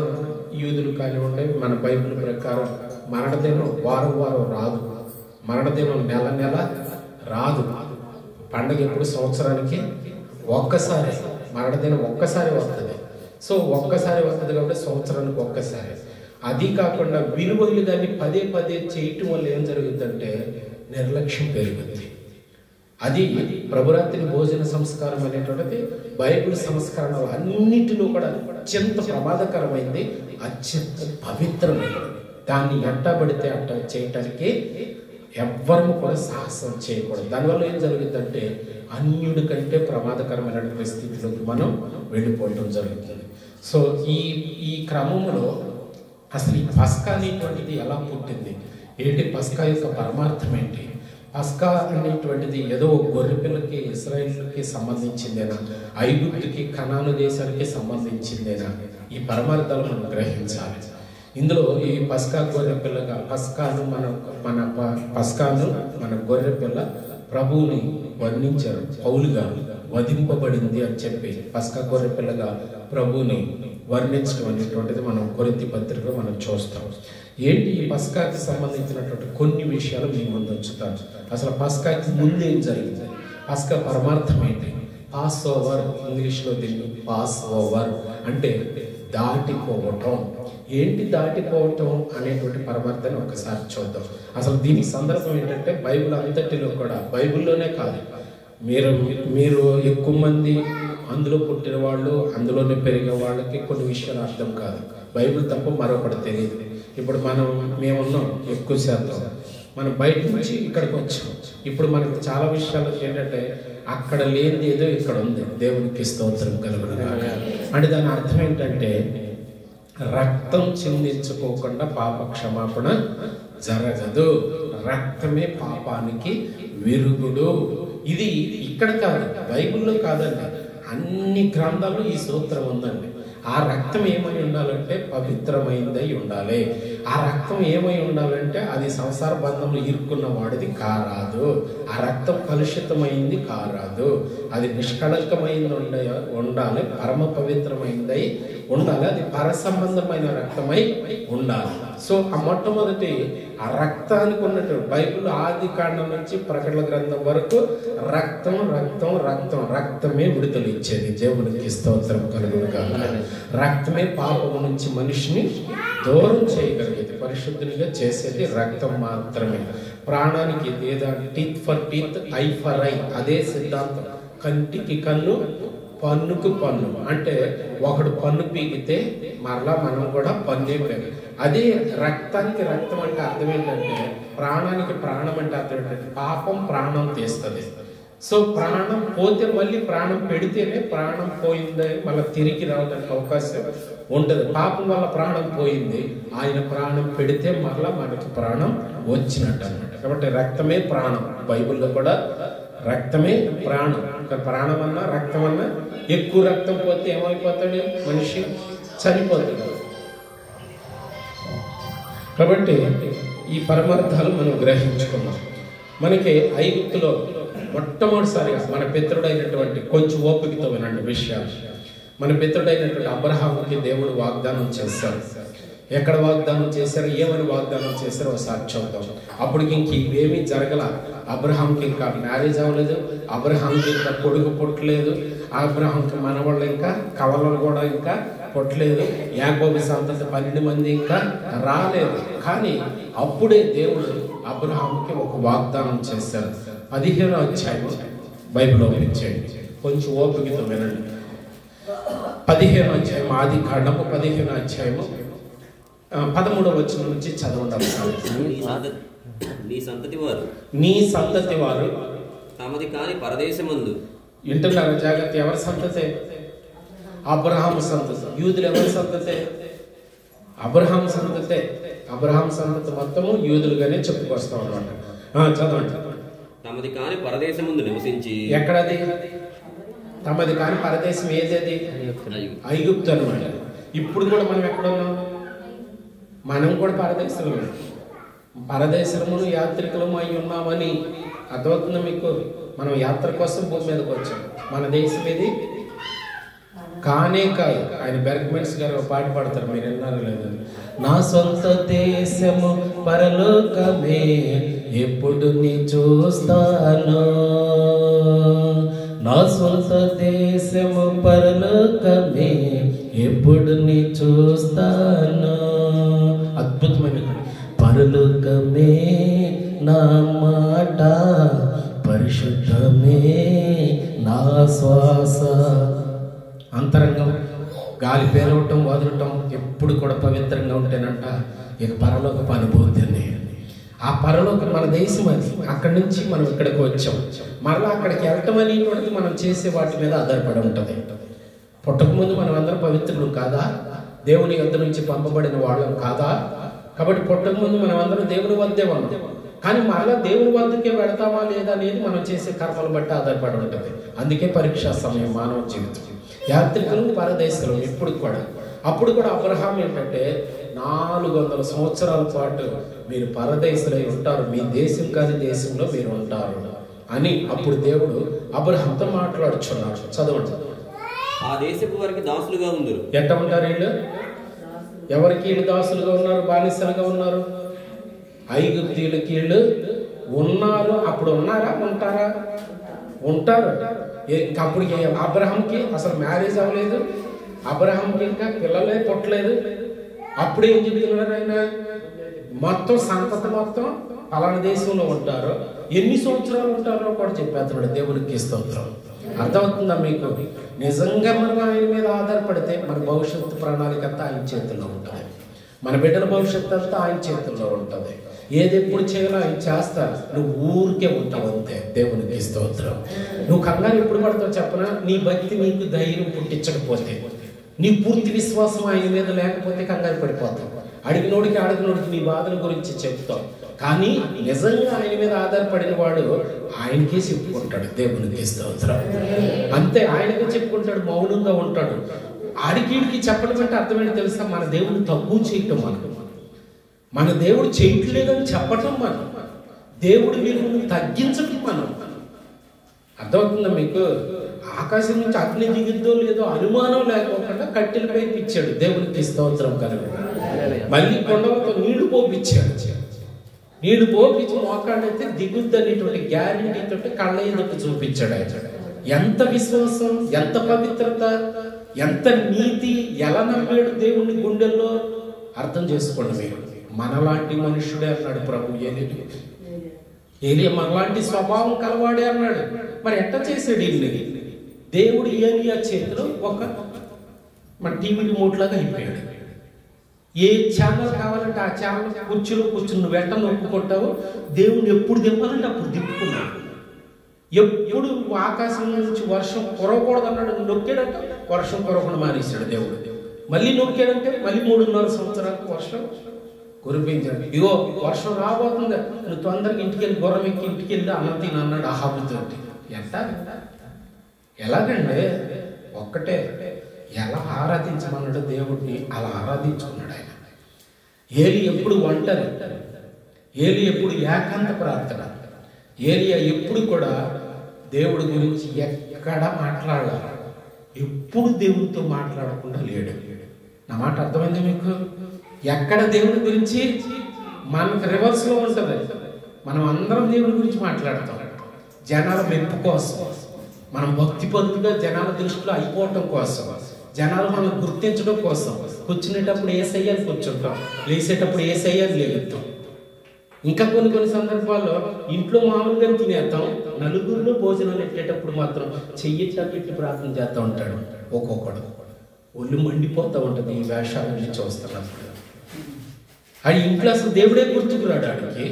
S1: యూదులు కానివ్వండి, మన బైబిల్ ప్రకారం మరణదినం వారం రాదు, మరణదినం నెల రాదు. పండగ ఎప్పుడు సంవత్సరానికి ఒక్కసారి, మరణదినం ఒక్కసారి వస్తుంది. సో ఒక్కసారి వస్తుంది కాబట్టి సంవత్సరానికి ఒక్కసారి. అది కాకుండా విలువలు దాన్ని పదే చేయటం వల్ల ఏం జరుగుతుందంటే నిర్లక్ష్యం పెరుగుతుంది. అది ప్రభురాత్రి భోజన సంస్కారం అనేటువంటిది బైబిల్ సంస్కరణలు అన్నిటిలో కూడా అత్యంత ప్రమాదకరమైంది, అత్యంత పవిత్రమైనది. దాన్ని ఎట్టబడితే అట్ట చేయటానికి ఎవ్వరూ కూడా సాహసం చేయకూడదు. దానివల్ల ఏం జరుగుతుందంటే అన్యుడి కంటే ప్రమాదకరమైనటువంటి స్థితిలోకి మనం వెళ్ళిపోవటం జరుగుతుంది. సో ఈ క్రమంలో అసలు ఈ పస్కా అనేటువంటిది ఎలా పుట్టింది ఏంటి? పస్కా యొక్క పరమార్థం ఏంటి? పస్కా అనేటువంటిది ఏదో గొర్రె పిల్లకి ఇశ్రాయేలుకి సంబంధించిందేనా, ఐగుప్తుకి కనాను దేశానికి సంబంధించిందేనా? ఈ పరమార్థాలు మనం గ్రహించాలి. ఇందులో ఈ పస్కా గొర్రె పిల్లగా పస్కాను మన గొర్రె పిల్ల ప్రభువుని వర్ణించారు. పౌలు గారు వధింపబడింది అని చెప్పి పస్కా గొర్రె పిల్లగా ప్రభువుని వర్ణించడం అనేటువంటిది మనం కొరింథీ పత్రికలో మనం చూస్తాం. ఏంటి ఈ పస్కాకి సంబంధించినటువంటి కొన్ని విషయాలు మీ ముందు ఉంచుతాను. అసలు పస్కాకి ముందు ఏం జరిగింది, పస్కా పరమార్థం ఏంటి? పాస్ ఓవర్, ఇంగ్లీష్లో దీన్ని పాస్ ఓవర్ అంటే దాటిపోవటం. ఏంటి దాటిపోవటం అనేటువంటి పరమార్థాన్ని ఒకసారి చూద్దాం. అసలు దీని సందర్భం ఏంటంటే బైబిల్ అంతటిలో కూడా, బైబిల్లోనే కాదు, మీరు ఎక్కువ మంది అందులో పుట్టిన వాళ్ళు, అందులోనే పెరిగే వాళ్ళకి కొన్ని విషయాలు అర్థం కాదు. బైబిల్ తప్ప మరొకటి తెలియదు. ఇప్పుడు మేమున్నాం ఎక్కువ శాతం, మనం బయట నుంచి ఇక్కడికి వచ్చాం. ఇప్పుడు మనకు చాలా విషయాలు ఏంటంటే అక్కడ లేనిది ఏదో ఇక్కడ ఉంది. దేవునికి స్తోత్రం కలుగును గాక. అంటే దాని అర్థం ఏంటంటే రక్తం చిందించుకోకుండా పాప క్షమాపణ జరగదు. రక్తమే పాపానికి విరుగుడు. ఇది ఇక్కడ కాదు, బైబిల్లో కాదండి, అన్ని గ్రంథాల్లో ఈ సూత్రం ఉందండి. ఆ రక్తం ఏమై ఉండాలంటే పవిత్రమైందై ఉండాలి. ఆ రక్తం ఏమై ఉండాలంటే అది సంసార బంధంలో ఇరుక్కున్న వాడిది కారాదు. ఆ రక్తం కలుషితమైంది కారాదు. అది నిష్కళంకమైంది ఉండాలి, పరమ పవిత్రమైందై ఉండాలి. అది పర సంబంధమైన రక్తమై ఉండాలి. సో ఆ మొట్టమొదటి ఆ రక్తానికి ఉన్నట్టు బైబిల్ ఆది కాండం నుంచి ప్రకటన గ్రంథం వరకు రక్తం రక్తం రక్తం రక్తమే విడుదల ఇచ్చేది. దేవునికి స్తోత్రం కలుగునుగాక. రక్తమే పాపం నుంచి మనిషిని దూరం చేయగలిగేది, పరిశుద్ధునిగా చేసేది రక్తం మాత్రమే. ప్రాణానికి ఏదో teeth for teeth, I for I, అదే సిద్ధాంతం. కంటికి కన్ను, పన్నుకు పన్ను. అంటే ఒకడు పన్ను పీకితే మరలా మనం కూడా పన్నే పీక. అదే రక్తానికి రక్తం అంటే అర్థం ఏంటంటే ప్రాణానికి ప్రాణం అంటే అర్థం ఏంటంటే పాపం ప్రాణం తీస్తుంది. సో ప్రాణం పోతే మళ్ళీ ప్రాణం పెడితేనే ప్రాణం పోయింది మళ్ళీ తిరిగి రావడానికి అవకాశం ఉంటుంది. పాపం వల్ల ప్రాణం పోయింది, ఆయన ప్రాణం పెడితే మరలా మనకి ప్రాణం వచ్చినట్టు అన్నమాట. కాబట్టి రక్తమే ప్రాణం. బైబిల్లో కూడా రక్తమే ప్రాణం. ప్రాణం అన్నా రక్తం అన్నా ఎక్కువ రక్తం పోతే ఏమైపోతాడు మనిషి? చనిపోతాడు. కాబట్టి ఈ పరమార్థాలు మనం గ్రహించుకున్నాం. మనకి ఐగుప్తులో మొట్టమొదటిసారిగా మన పితరుడైనటువంటి, కొంచెం ఓపికతో వినండి విషయాలు, మన పితరుడైనటువంటి అబ్రహాముకి దేవుడు వాగ్దానం చేశారు. ఎక్కడ వాగ్దానం చేశారు, ఏమని వాగ్దానం చేశారో ఒకసారి చూద్దాం. అప్పటికి ఇంక ఇవేమీ జరగల. అబ్రహాంకి ఇంకా మ్యారేజ్ అవ్వలేదు, అబ్రహాంకి ఇంకా కొడుకు పుట్టలేదు, అబ్రహాంకి మనవాళ్ళు ఇంకా కవలలు కూడా ఇంకా పుట్టలేదు, యాకోబు సంతతి 12 మంది ఇంకా రాలేదు. కానీ అప్పుడే దేవుడు అబ్రహాంకి ఒక వాగ్దానం చేశారు. 15వ అధ్యాయం బైబిల్లో ఇచ్చేయండి, కొంచెం ఓపికతో వినండి. 15వ అధ్యాయం ఆది కాండము 15వ అధ్యాయము 13వ వచనం నుంచి చదవండి. నీ సంతతి వారు
S2: తమది కాని పరదేశమందు.
S1: వింటున్నారా జాగ్రత్త? ఎవరి సంతతే? అబ్రహాము సంతతి. యూదులు ఎవరి సంతతే? అబ్రహాం సంతతే. అబ్రహాం సంతతి మొత్తము యూదులుగానే చెప్పుకొస్తాం అన్నమాట. చదవండి.
S2: తమది కాని పరదేశమందు నివసించి.
S1: ఎక్కడది తమది కాని పరదేశం? ఏది? ఐగుప్తు అన్నమాట. ఇప్పుడు కూడా మనం ఎక్కడ ఉన్నాం? మనం కూడా పరదేశంలో, పరదేశమును యాత్రికులము అయి ఉన్నామని అర్థమవుతుందా మీకు? మనం యాత్ర కోసం భూమి మీదకి వచ్చాం. మన దేశం ఇది కానే కాదు. ఆయన బెర్గ్మెన్స్ గారు పాట పాడతారు, మీరు విన్నారు లేదు? నా సొంత దేశము పరలోకమే, ఎప్పుడు నీ చూస్తాను. నా సొంత దేశము పరలోకమే, ఎప్పుడు నీ చూస్తాను. అద్భుతమైన పరలోకమే నా మాట, పరిశుద్ధమే నా శ్వాస. అంతరంగం గాలి పేరవటం వదలటం ఎప్పుడు కూడా పవిత్రంగా ఉంటేనంట ఇక పరలోకపు అనుభూతిని. ఆ పరలోకం మన దేశం అది. అక్కడి నుంచి మనం ఇక్కడికి వచ్చాం. మరలా అక్కడికి వెళ్ళటం అనేటువంటిది మనం చేసే వాటి మీద ఆధారపడి ఉంటుంది. పుట్టకముందు మనం అందరం పవిత్రులు కాదా? దేవుని యొద్ద నుంచి పంపబడిన వాళ్ళం కాదా? కాబట్టి పుట్టకముందు మనం అందరం దేవుని వద్దే ఉన్నాం. కానీ మరలా దేవుని వద్దకే వెళతామా లేదా అనేది మనం చేసే కర్మలు బట్టి ఆధారపడి ఉంటుంది. అందుకే పరీక్షా సమయం మానవ జీవితం. యాత్రికులు పరదేశంలో ఇప్పుడు కూడా. అప్పుడు కూడా అబ్రహాం ఏంటంటే 400 సంవత్సరాల పాటు మీరు పరదేశులై ఉంటారు, మీ దేశం కాని దేశంలో మీరు ఉంటారు అని అప్పుడు దేవుడు అబ్రహాంతో మాట్లాడుచున్నాడు. చదవండి.
S2: ఆ దేశపు వారికి దాసులుగా ఉందరు.
S1: ఎట్ట ఉంటారు వీళ్ళు? ఎవరికి వీళ్ళు దాసులుగా ఉన్నారు? బానిసలుగా ఉన్నారు. ఐగుప్తీయులకి వీళ్ళు ఉన్నారు. అప్పుడు ఉన్నారా? ఉంటారా? ఉంటారు. అప్పుడు అబ్రహాంకి అసలు మ్యారేజ్ అవ్వలేదు, అబ్రహాంకి ఇంకా పిల్లలే పుట్టలేదు. అప్పుడు ఏం చెప్తున్నారు ఆయన? మొత్తం సంతతి మొత్తం పలానా దేశంలో ఉంటారు, ఎన్ని సంవత్సరాలు ఉంటారో కూడా చెప్పేస్తున్నాడు. దేవునికి స్తోత్రం. అర్థమవుతుందా మీకు? నిజంగా మనం ఆయన మీద ఆధారపడితే మన భవిష్యత్తు ప్రణాళిక అంతా ఆయన చేతుల్లో ఉంటుంది. మన బిడ్డల భవిష్యత్తు అంతా ఆయన చేతుల్లో ఉంటుంది. ఏది ఎప్పుడు చేయాలో ఆయన చేస్తారు. నువ్వు ఊరికే ఉంటావు అంతే. దేవునికి స్తోత్రం. నువ్వు కంగారు ఎప్పుడు పడతావు చెప్పనా? నీ భక్తి నీకు ధైర్యం పుట్టించకపోతే. నీ పూర్తి విశ్వాసం ఆయన మీద లేకపోతే కంగారు పడిపోతావు. అడిగినోడికి నీ బాధల గురించి చెప్తావు. కానీ నిజంగా ఆయన మీద ఆధారపడిన వాడు ఆయనకే చెప్పుకుంటాడు. దేవునికి స్తోత్రం. అంతే, ఆయనకే చెప్పుకుంటాడు, మౌనంగా ఉంటాడు. ఆడికి చెప్పడం అంటే అర్థమేంటి తెలుసా? మన దేవుడు తక్కువ చేయటం, మన దేవుడు చేయట్లేదని చెప్పటం, దేవుడి విలువను తగ్గించటం. అర్థమవుతుందా మీకు? ఆకాశం నుంచి అగ్ని దిగుద్దో లేదో అనుమానం లేకోకుండా కట్టెలపై ఇచ్చాడు. దేవునికి స్తోత్రం కలుగు. మళ్ళీ కొండలతో నీళ్లు పోపించాడు. నీళ్లు పోపించి మోకాళ్ళైతే దిగుద్దు అనేటువంటి గ్యారెంటీతో కళ్ళ ఎదుట చూపించాడు ఆయన. ఎంత విశ్వాసం, ఎంత పవిత్రత, ఎంత నీతి, ఎలా నమ్మాడు దేవుని గుండెల్లో అర్థం చేసుకోండి మీరు. మనలాంటి మనుషుడే అన్నాడు ప్రభు ఏలియా మనలాంటి స్వభావం కలవాడే అన్నాడు. మరి ఎట్లా చేశాడు ఇల్లు? దేవుడు ఏలియా చేతిలో ఒక మన టీవీ రిమోట్ లాగా అయిపోయాడు. ఏ ఛానల్ కావాలంటే ఆ ఛానల్ కుర్చీలో కూర్చుని నువ్వు వెంట నొప్పుకుంటావు. దేవుని ఎప్పుడు దింపాలంటే అప్పుడు దింపుకున్నాడు. ఎప్పుడు ఆకాశం నుంచి వర్షం కురవకూడదు అన్నాడు, నొక్కాడంటే వర్షం కురవకుండా మానేశాడు దేవుడు. మళ్ళీ నొక్కాడంటే మళ్ళీ 3.5 సంవత్సరాలకు వర్షం కురిపించాడు. ఇగో వర్షం రాబోతుంది, నువ్వు తొందరగా ఇంటికెళ్ళి గుర్రం ఎక్కి ఇంటికెళ్ళి అన్నం తిని అన్నాడు అహాబుతో. ఎంత ఎలాగంటే ఒక్కటే, ఎలా ఆరాధించమన్నాడు దేవుడిని అలా ఆరాధించుకున్నాడు ఆయన. ఏలి ఎప్పుడు ఒంటరి, ఏలి ఎప్పుడు ఏకాంత ప్రార్థన, ఏలియా ఎప్పుడు కూడా దేవుడి గురించి ఎక్కడ మాట్లాడాలి, ఎప్పుడు దేవుడితో మాట్లాడకుండా లేడు. నా మాట అర్థమైంది మీకు? ఎక్కడ దేవుడి గురించి మనకు రివర్స్ లో ఉంటుంది. మనం అందరం దేవుడి గురించి మాట్లాడతాం జనాల మెప్పు కోసం, మనం భక్తి పొందుగా జనాల దృష్టిలో అయిపోవటం కోసం, జనాలు మనం గుర్తించడం కోసం. కూర్చునేటప్పుడు ఏసయ్యని కూర్చుంటాం, లేచేటప్పుడు ఏసయ్యని లేగుతాం. ఇంకా కొన్ని సందర్భాల్లో ఇంట్లో మామూలుగా తినేస్తాం, నలుగురిలో భోజనాలు ఎట్టేటప్పుడు మాత్రం చెయ్యిట్లా పెట్టి ప్రార్థన చేస్తూ ఉంటాడు. ఒక్కొక్కడు ఒళ్ళు మండిపోతూ ఉంటుంది ఈ వేషాలన్నీ చూస్తున్నప్పుడు. అది ఇంట్లో అసలు దేవుడే గుర్తుకురాడు ఆడికి.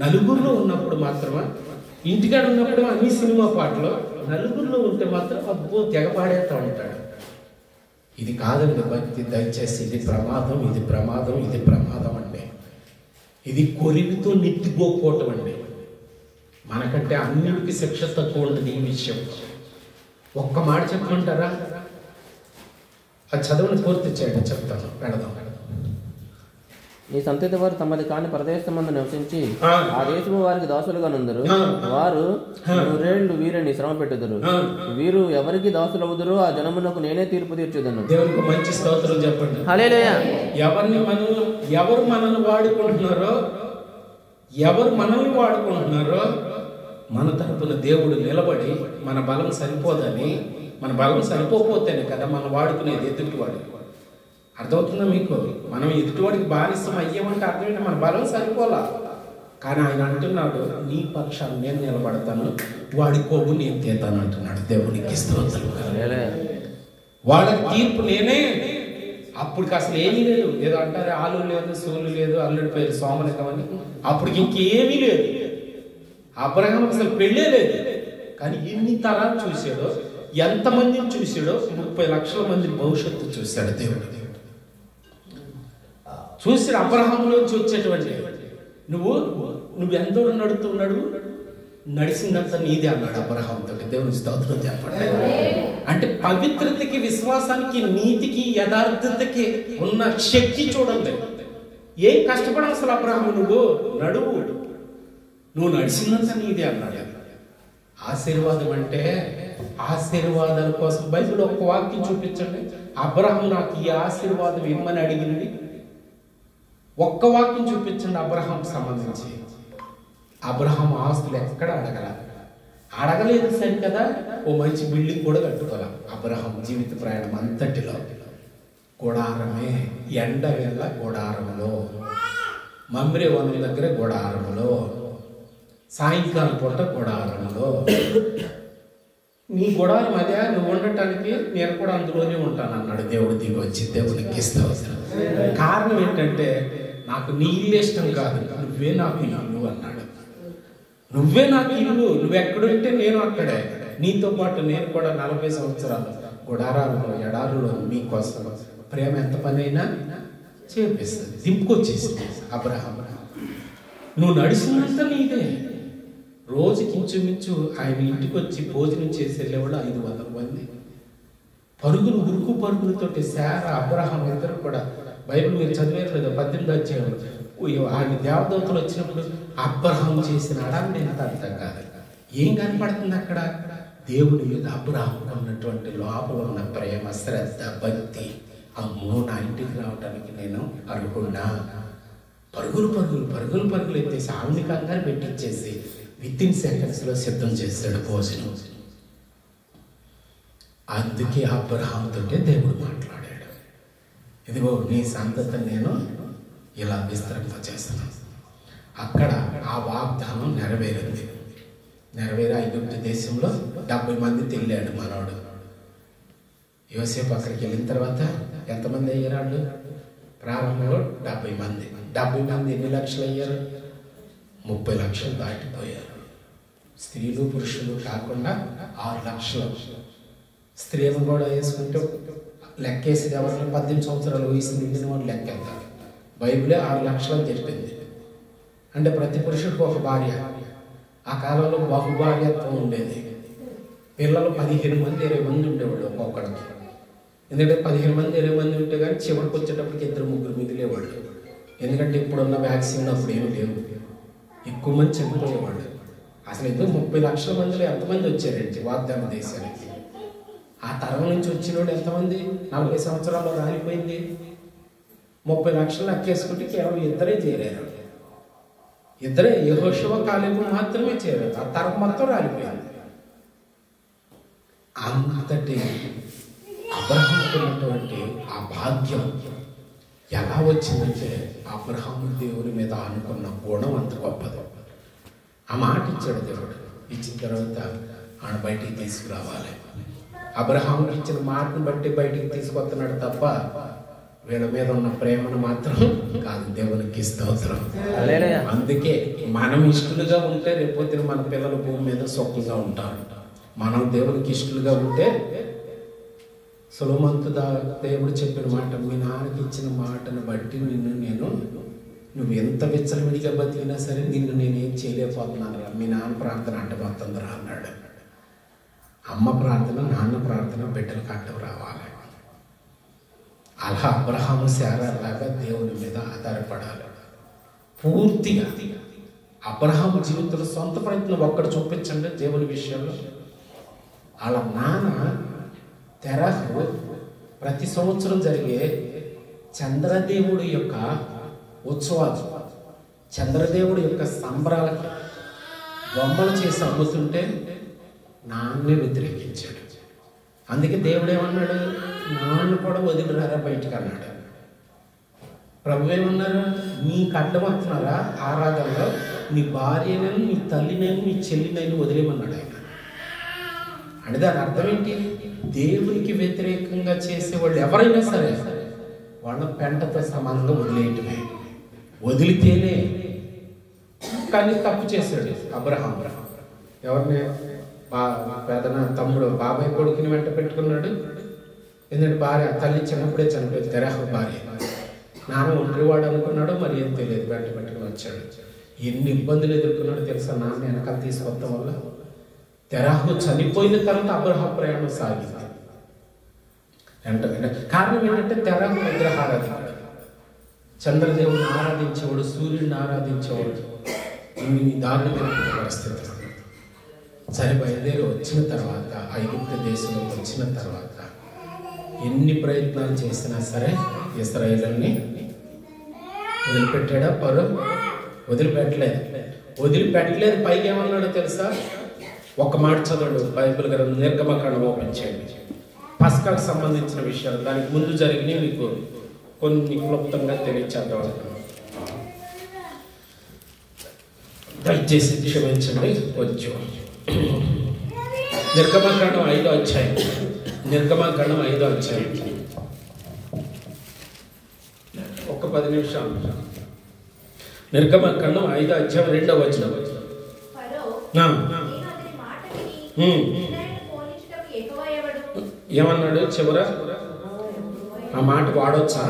S1: నలుగురిలో ఉన్నప్పుడు మాత్రమే, ఇంటికాడ ఉన్నప్పుడు అన్ని సినిమా పాటలు, నలుగురిలో ఉంటే మాత్రం అబ్బో తెగ పాడేస్తూ ఉంటాడు. ఇది కాదండి భక్తి, దయచేసి. ఇది ప్రమాదం, ఇది ప్రమాదం, ఇది ప్రమాదం అండి. ఇది కొరివితో నెత్తిపోకోవటం అండి. మనకంటే అన్నిటికీ శిక్ష తక్కువ ఉంటుంది ఈ విషయం. ఒక్క మాట చెప్పమంటారా? అది చదువుని పూర్తి చేయండి, చెప్తాను. పెడదాం.
S3: ఈ సంతతి వారు తమది కాని పరదేశమందు నివసించి ఆ దేశము వారికి దాసులుగా నుందరు. వారు 100 ఏళ్లు వీరిని శ్రమ పెట్టుదురు. వీరు ఎవరికి దాసులవుదురో ఆ జనమునకు నేనే తీర్పు తీర్చుదను.
S1: దేవునికి మంచి స్తోత్రం చెప్పండి.
S3: హల్లెలూయా.
S1: ఎవరు మనల్ని వాడుకుంటున్నారో, మన తరపున దేవుడు నిలబడి, మన బలం సరిపోదని, మన బలం సరిపోతేనే కదా మనం వాడుకునేది ఎదుటివాడు. అర్థమవుతుందా మీకు? మనం ఎదుటివాడికి బానిసం అయ్యామంటే అర్థమైనా మన బలం సరిపోలా. కానీ ఆయన అంటున్నాడు, నీ పక్షాన్ని నేను నిలబడతాను, వాడి కొవ్వు నేను తీతాను అంటున్నాడు. దేవునికి స్తోత్రం. వాళ్ళకి తీర్పు నేనే. అప్పటికి అసలు ఏమీ లేదు. ఏదో అంటారు ఆలు లేదు, సూలు లేదు, అల్లుడి పేరు సోమలింగం అని. అప్పటికి ఇంకేమీ లేదు. అబ్రహాం అసలు పెళ్ళే లేదు. కానీ ఎన్ని తరాలు చూశాడో, ఎంతమందిని చూశాడో, 30 లక్షల మంది భవిష్యత్తు చూశాడు దేవుడు. చూసి అబ్రహాంలోంచి వచ్చేటువంటి నువ్వు ఎంతో నడుతున్నాడు, నడిచిందంతా నీదే అన్నాడు అబ్రహాంతో. దేవుని స్తోత్రం చెప్పండి. అంటే పవిత్రతకి, విశ్వాసానికి, నీతికి, యథార్థతకి ఉన్న శక్తి చూడండి. ఏం కష్టపడ అసలు అబ్రహాము, నువ్వు నడిచిందంతా నీదే అన్నాడు. ఆశీర్వాదం అంటే ఆశీర్వాదాల కోసం బైబిల్ ఒక్క వాక్యం చూపించండి. అబ్రహాము నాకు ఈ ఆశీర్వాదం ఇమ్మని అడిగినది ఒక్క వాక్యం చూపించండి అబ్రహాం సంబంధించి. అబ్రహాం ఆస్తులు ఎక్కడ అడగలేదు సరికదా. ఓ మంచి బిల్డింగ్ కూడా కట్టుకోవాలి. అబ్రహాం జీవిత ప్రయాణం అంతటిలో గుడారమే. ఎండ వేళ గుడారంలో, మమ్రే వనం దగ్గర గుడారంలో, సాయంకాలం పూట గుడారంలో. నీ గుడారం అదే, నువ్వు ఉండటానికి నేను కూడా అందులోనే ఉంటాను అన్నాడు దేవుడు దిగి వచ్చి. దేవునికి స్తోత్రం. కారణం ఏంటంటే నాకు నీ ఇల్లు ఇష్టం కాదు, నువ్వే నాకు ఇల్లు అన్నాడు. నువ్వే నాకు ఇల్లు, నువ్వు ఎక్కడుంటే నేను అక్కడే. నీతో పాటు నేను కూడా 40 సంవత్సరాలు గుడారాలలో ఎడారులో మీకోసం ప్రేమ ఎంత పని అయినా చేపిస్తుంది. దింపుకొచ్చేసింది అబ్రహాం. నువ్వు నడిచినంత నీదే. రోజుకి ఇంచుమించు ఆయన ఇంటికి వచ్చి భోజనం చేసి వెళ్ళేవాళ్ళు 500 మంది. పరుగులు ఉరుకు పరుగులతోటి శారా అబ్రహాం ఇద్దరు కూడా బైబిల్ మీరు చదివేయలేదు 18 అధ్యాయం. ఆయన దేవదూతలు వచ్చినప్పుడు అబ్రహాం చేసిన అడాన్ని ఎంత అర్థం కాదు. ఏం కనపడుతుంది అక్కడ? దేవుడి మీద అబ్రహాం ఉన్నటువంటి లోపల ఉన్న ప్రేమ, శ్రద్ధ, భక్తి. అమ్మో, నా ఇంటికి రావడానికి నేను అర్హున్నా. పరుగులు పరుగులు పరుగులు పరుగులు ఎత్తేసి ఆమెని కంగారు పెట్టించేసి వితిన్ సెకండ్స్లో సిద్ధం చేశాడు భోజనం. అందుకే అబ్రహాంతో దేవుడు మాట్లాడాడు, ఇదిగో నీ సంతతిని నేను ఇలా విస్తరింపచేస్తున్నాను. అక్కడ ఆ వాగ్దానం నెరవేరింది. నెరవేరి ఐగుప్తు దేశంలో 70 మంది తెల్లాడు మనోడు. యోసేపు అక్కడికి వెళ్ళిన తర్వాత ఎంతమంది అయ్యారు వాళ్ళు? ప్రారంభంలో 70 మంది. 70 మంది ఎన్ని లక్షలు అయ్యారు? 30 లక్షలు దాటిపోయారు. స్త్రీలు పురుషులు కాకుండా 6 లక్షలు. స్త్రీలను కూడా వేసుకుంటే లెక్కేసి ఎవరిని 18 సంవత్సరాలు వయసు నిండిన వాళ్ళు లెక్కేస్తారు. బైబిలే 6 లక్షలు తెలిపింది. అంటే ప్రతి పురుషుడికి ఒక భార్య. ఆ కాలంలో బహుభార్యత్వం ఉండేది. పిల్లలు 15 మంది 20 మంది ఉండేవాళ్ళు ఒక్కొక్కడికి. ఎందుకంటే 15 మంది 20 మంది ఉంటే కానీ చివరికి వచ్చేటప్పటికి 2-3 మిగిలేవాళ్ళు. ఎందుకంటే ఇప్పుడున్న వ్యాక్సిన్ అప్పుడు ఏమి లేవు, ఎక్కువ మంది చనిపోయేవాళ్ళు. అసలు ఎందుకు 30 లక్షల మందిలో ఎంతమంది వచ్చారండి వాగ్దాన దేశానికి? ఆ తరం నుంచి వచ్చిన వాడు ఎంతమంది? 40 సంవత్సరాల్లో రాలిపోయింది. 30 లక్షలు లెక్కేసుకుంటే కేవలం 2 చేరారు. 2 యెహోషువ కాలేబు మాత్రమే చేరారు. ఆ తరం మొత్తం రాలిపోయింది. అంతటి అబ్రహాముకు ఉన్నటువంటి ఆ భాగ్యం ఎలా వచ్చిందంటే అబ్రహాము దేవుని మీద అనుకున్న గుణం అంత గొప్పది. ఆ మాట ఇచ్చాడు దేవుడు. ఇచ్చిన తర్వాత ఆయన బయటికి తీసుకురావాలి. అబ్రహాముకి ఇచ్చిన మాటను బట్టి బయటికి తీసుకొస్తున్నాడు తప్ప వీళ్ళ మీద ఉన్న ప్రేమను మాత్రం కాదు. దేవునికి స్తోత్రం. అందుకే మనం ఇష్టలుగా ఉంటే రేపొద్దున మన పిల్లలు భూమి మీద సొక్కుగా ఉంటారు. మనం దేవునికి ఇష్టలుగా ఉంటే సొలొమోను దేవుడు చెప్పిన మాట, మీ నాన్నకి ఇచ్చిన మాటను బట్టి నువ్వు ఎంత విచ్చలవిడిగా బతికినా సరే నిన్ను నేనేం చేయలేకపోతున్నాను రా, మీ నాన్న ప్రార్థన అడ్డమవుతుందిరా అన్నాడు. అమ్మ ప్రార్థన, నాన్న ప్రార్థన బిడ్డలకు అడ్డం రావాలి. అలా అబ్రహాము శారాలాగా దేవుని మీద ఆధారపడాలి పూర్తిగా. అబ్రహాము జీవితంలో సొంత ప్రయత్నం ఒక్కడు చూపించండి దేవుని విషయంలో. వాళ్ళ నాన్న తెరహు ప్రతి సంవత్సరం జరిగే చంద్రదేవుడి యొక్క ఉత్సవాలు, చంద్రదేవుడి యొక్క సంబరాలకి బొమ్మలు చేసి అమ్ముతుంటే నాన్నే వ్యతిరేకించాడు. అందుకే దేవుడు ఏమన్నాడు? నాన్ను కూడా వదిలిరారా బయటికి అన్నాడు. ప్రభు ఏమన్నారు? నీకు అడ్డం వస్తున్నారా ఆరాధనలో? నీ భార్యనైనా, నీ తల్లినైనా, నీ చెల్లినైనా వదిలేమన్నాడు ఆయన. అంటే దాని అర్థం ఏంటి? దేవునికి వ్యతిరేకంగా చేసేవాళ్ళు ఎవరైనా సరే వాళ్ళ పెంటతో సమానంగా వదిలేయటమే. వదిలితేనే. కానీ తప్పు చేశాడు అబ్రహాం. ఎవరిని? పెదన తమ్ముడు బాబాయ్ కొడుకుని వెంట పెట్టుకున్నాడు. ఎందుకంటే భార్య తల్లి చిన్నప్పుడే చనిపోయింది, తెరహు భార్య. నాన్న ఒంటరివాడు అనుకున్నాడు, మరి ఏం తెలియదు, వెంట పెట్టుకుని వచ్చాడు. ఎన్ని ఇబ్బందులు ఎదుర్కొన్నాడు తెలుసా నాన్న వెనకాల తీసుకొస్తాం వల్ల. తెరహు చనిపోయిన తర్వాత అబ్రహాం ప్రయాణం సాగింది. కారణం ఏంటంటే తెరహు విగ్రహారాధికుడు, చంద్రదేవుని ఆరాధించేవాడు, సూర్యుడిని ఆరాధించేవాడు. ఇన్ని దారుణమైన పరిస్థితి. సరే బయలుదేరి వచ్చిన తర్వాత, ఐగుప్తు దేశంలోకి వచ్చిన తర్వాత ఎన్ని ప్రయత్నాలు చేసినా సరే ఇశ్రాయేలుని వదిలిపెట్టాడా? పరో వదిలిపెట్టలేదు. పైగా ఏమన్నాడో తెలుసా? ఒక మాట చదవడు బైబిల్ గ్రంథం నిర్గమకాండం ఓపెన్ చేయండి. పస్కాకు సంబంధించిన విషయాలు, దానికి ముందు జరిగినవి మీకు కొన్ని క్లుప్తంగా తెలియచేద్దాం. దయచేసి క్షమించండి. కొంచెం నిర్గమకాండం 5వ అధ్యాయం. నిర్గమకాండం 5వ అధ్యాయం ఒక 10 నిమిషాలు. నిర్గమకాండం 5వ అధ్యాయం 2వ వచనం. ఏమన్నాడు చివర? ఆ మాట వాడొచ్చా?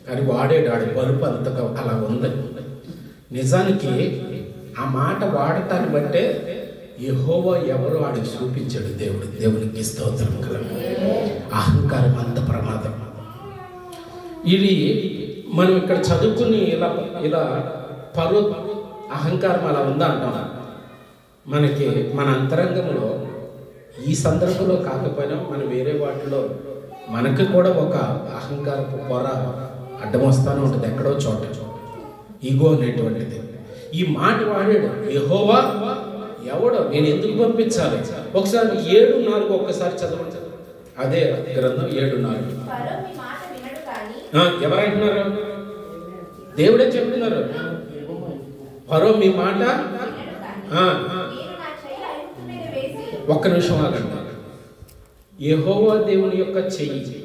S1: కానీ వాడేడు, ఆడి బలుపు అంతగా అలా ఉంది. నిజానికి ఆ మాట వాడటాన్ని బట్టే యెహోవా ఎవరు ఆడికి చూపించాడు దేవునికి స్తోత్రం కలగ. అహంకారం అంత ప్రమాదం. ఇది మనం ఇక్కడ చదువుకుని ఇలా పరు అహంకారం అలా ఉందా అంటాం. మనకి మన అంతరంగంలో ఈ సందర్భంలో కాకపోయినా మన వేరే వాటిలో మనకి కూడా ఒక అహంకారపు పొర అడ్డం వస్తానే ఉంటుంది ఎక్కడో చోట, ఈగో అనేటువంటిది. ఈ మాట వాడాడు, యెహోవా ఎవడో నేను ఎందుకు పంపించాలి? ఒకసారి 7:4 ఒక్కసారి చదవండి. అదే గ్రంథం 7:4. ఎవరంటున్నారు? దేవుడే చెప్తున్నారు. ఫరో మీ మాట ఒక్క నిమిషం ఆగండి. యెహోవా దేవుని యొక్క చెయ్యి,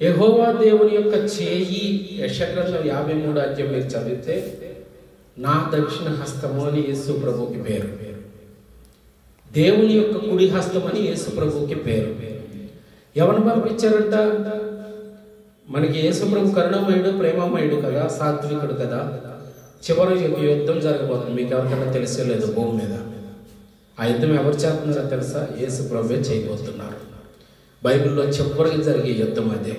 S1: యెహోవా దేవుని యొక్క చేయి యెషయా గ్రంథం 53 అధ్యాయం మీరు చదివితే నా దక్షిణ హస్తము అని యేసు ప్రభువుకి పేరు. దేవుని యొక్క కుడి హస్తం అని యేసు ప్రభువుకి పేరు. ఎవరిని పంపించారంట? మనకి యేసు ప్రభు కరుణమయుడు, ప్రేమమయుడు కదా, సాత్వికుడు కదా. చివరి యుద్ధం జరగబోతుంది. మీకు ఎవరికైనా తెలిసే లేదు భూమి మీద. ఆ యుద్ధం ఎవరు చేస్తున్నారో తెలుసా? యేసు ప్రభువే చేయబోతున్నారు. బైబిల్లో చివరికి జరిగే యుద్ధం అదే.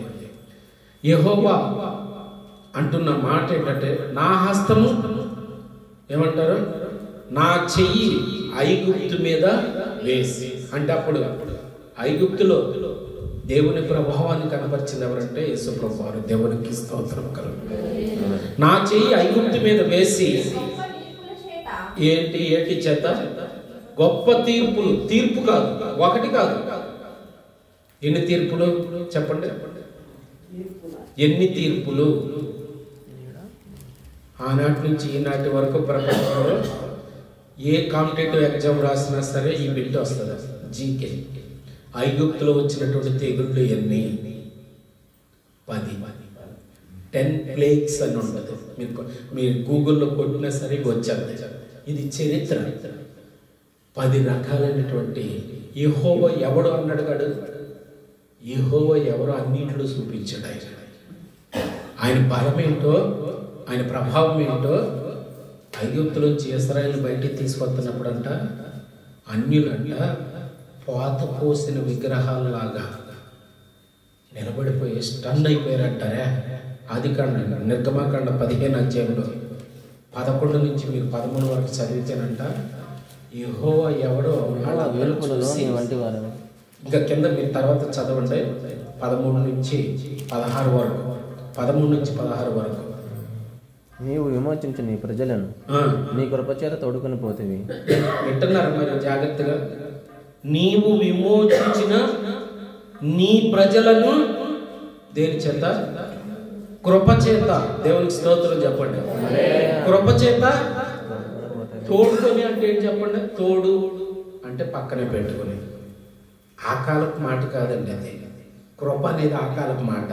S1: యెహోవా అంటున్న మాట ఏంటంటే నా హస్తము ఏమంటారు? నా చెయ్యి ఐగుప్తు మీద వేసి. అంటే అప్పుడు ఐగుప్తులో దేవుని ప్రభావాన్ని కనపరిచింది ఎవరంటే యేసు ప్రభువారు. దేవునికి స్తోత్రం కలుగు. నా చెయ్యి ఐగుప్తు మీద వేసి ఏంటి చేత? గొప్ప తీర్పులు. తీర్పు కాదు, ఒకటి కాదు. ఎన్ని తీర్పులు చెప్పండి? ఎన్ని తీర్పులు? ఆనాటి నుంచి ఈనాటి వరకు ప్రపంచంలో ఏ కాంపిటేటివ్ ఎగ్జామ్ రాసినా సరే ఈ బిట్ వస్తుంది. జీకే. ఐగుప్తులో వచ్చినటువంటి తెగుళ్ళు ఎన్ని? 10 ప్లేగ్స్ అని ఉండదు. మీరు గూగుల్లో కొట్టినా సరే వచ్చారు. ఇది చరిత్ర. 10 రకాలైనటువంటి యెహోవా ఎవడు అన్నాడు కాడు. యెహోవా ఎవరో అన్నింటిలో చూపించాడు. ఆయన బలం ఏంటో, ఆయన ప్రభావం ఏంటో. ఐగుప్తులోంచి ఇశ్రాయేలు బయటికి తీసుకొస్తున్నప్పుడు అంట అన్యులంట పోత పోసిన విగ్రహాలలాగా నిలబడిపోయి స్టన్ అయిపోయారంటారే. ఆదికాండ నిర్గమకాండ 15 అధ్యాయంలో 11 నుంచి మీరు 13 వరకు చదివితేనంట యెహోవా ఎవడో ఇంకా కింద మీరు తర్వాత చదవండి 13 నుంచి 16 వరకు. 13 నుంచి 16 వరకు.
S3: నీవు విమోచించు నీ ప్రజలను నీ కృపచేత తోడుకొని పోతివి.
S1: వింటున్నారు మరి జాగ్రత్తగా? నీవు విమోచించిన నీ ప్రజలను దేని చేత? కృపచేత. దేవునికి స్తోత్రం చెప్పండి. కృపచేత తోడుకొని అంటే ఏంటి చెప్పండి? తోడు అంటే పక్కనే పెట్టుకొని. ఆ కాలపు మాట కాదండి అది. కృప అనేది ఆ కాలపు మాట,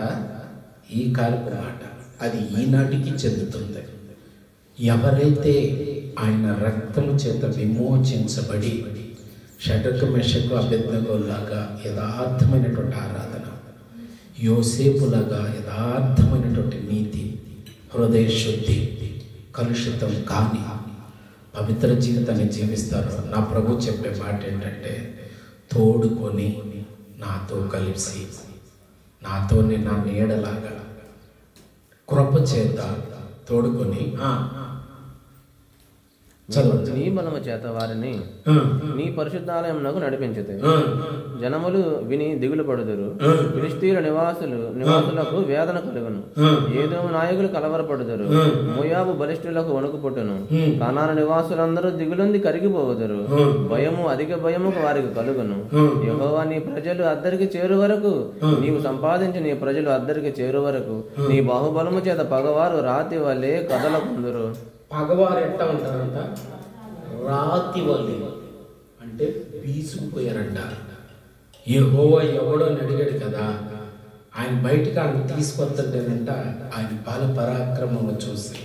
S1: ఈ కాలపు మాట. అది ఈనాటికి చెందుతుంది. ఎవరైతే ఆయన రక్తము చేత విమోచించబడి షడ్రకు మెషకు అబేద్నెగోలాగా యథార్థమైనటువంటి ఆరాధన, యోసేపులాగా యథార్థమైనటువంటి నీతి, హృదయ శుద్ధి, కలుషితం కాని పవిత్ర జీవితాన్ని జీవిస్తారు. నా ప్రభు చెప్పే మాట ఏంటంటే తోడుకొని నాతో కలిసి నాతోనే నా నీడలాగా కృప చేత తోడుకొని
S3: నీ బలము చేత వారిని నీ పరిశుద్ధాలయమునకు నడిపించుతాయి. జనములు విని దిగులు పడుదురు. ఫిలిష్తీయుల నివాసులకు వేదన కలుగును. ఏదోము నాయకులు కలవరపడుదురు. మోయాబు బలిష్ఠులకు వణుకు పుట్టును. కనాను నివాసులందరూ దిగులుంది కరిగిపోవుదురు. భయము అధిక భయము వారికి కలుగును. యెహోవా నీ ప్రజలు అద్దరికి చేరు వరకు, నీవు సంపాదించి నీ ప్రజలు అద్దరికి చేరు వరకు నీ బాహుబలము చేత పగవారు రాతి వలె కదలకుందురు.
S1: పగవారు ఎట్లా ఉంటారంట? రాతి వల్లి అంటే బీసుకుపోయారంట. యెహోవా ఎవడో అని అడిగాడు కదా, ఆయన బయటికి ఆయన తీసుకొస్తుంటేనంట ఆయన బల పరాక్రమము చూసి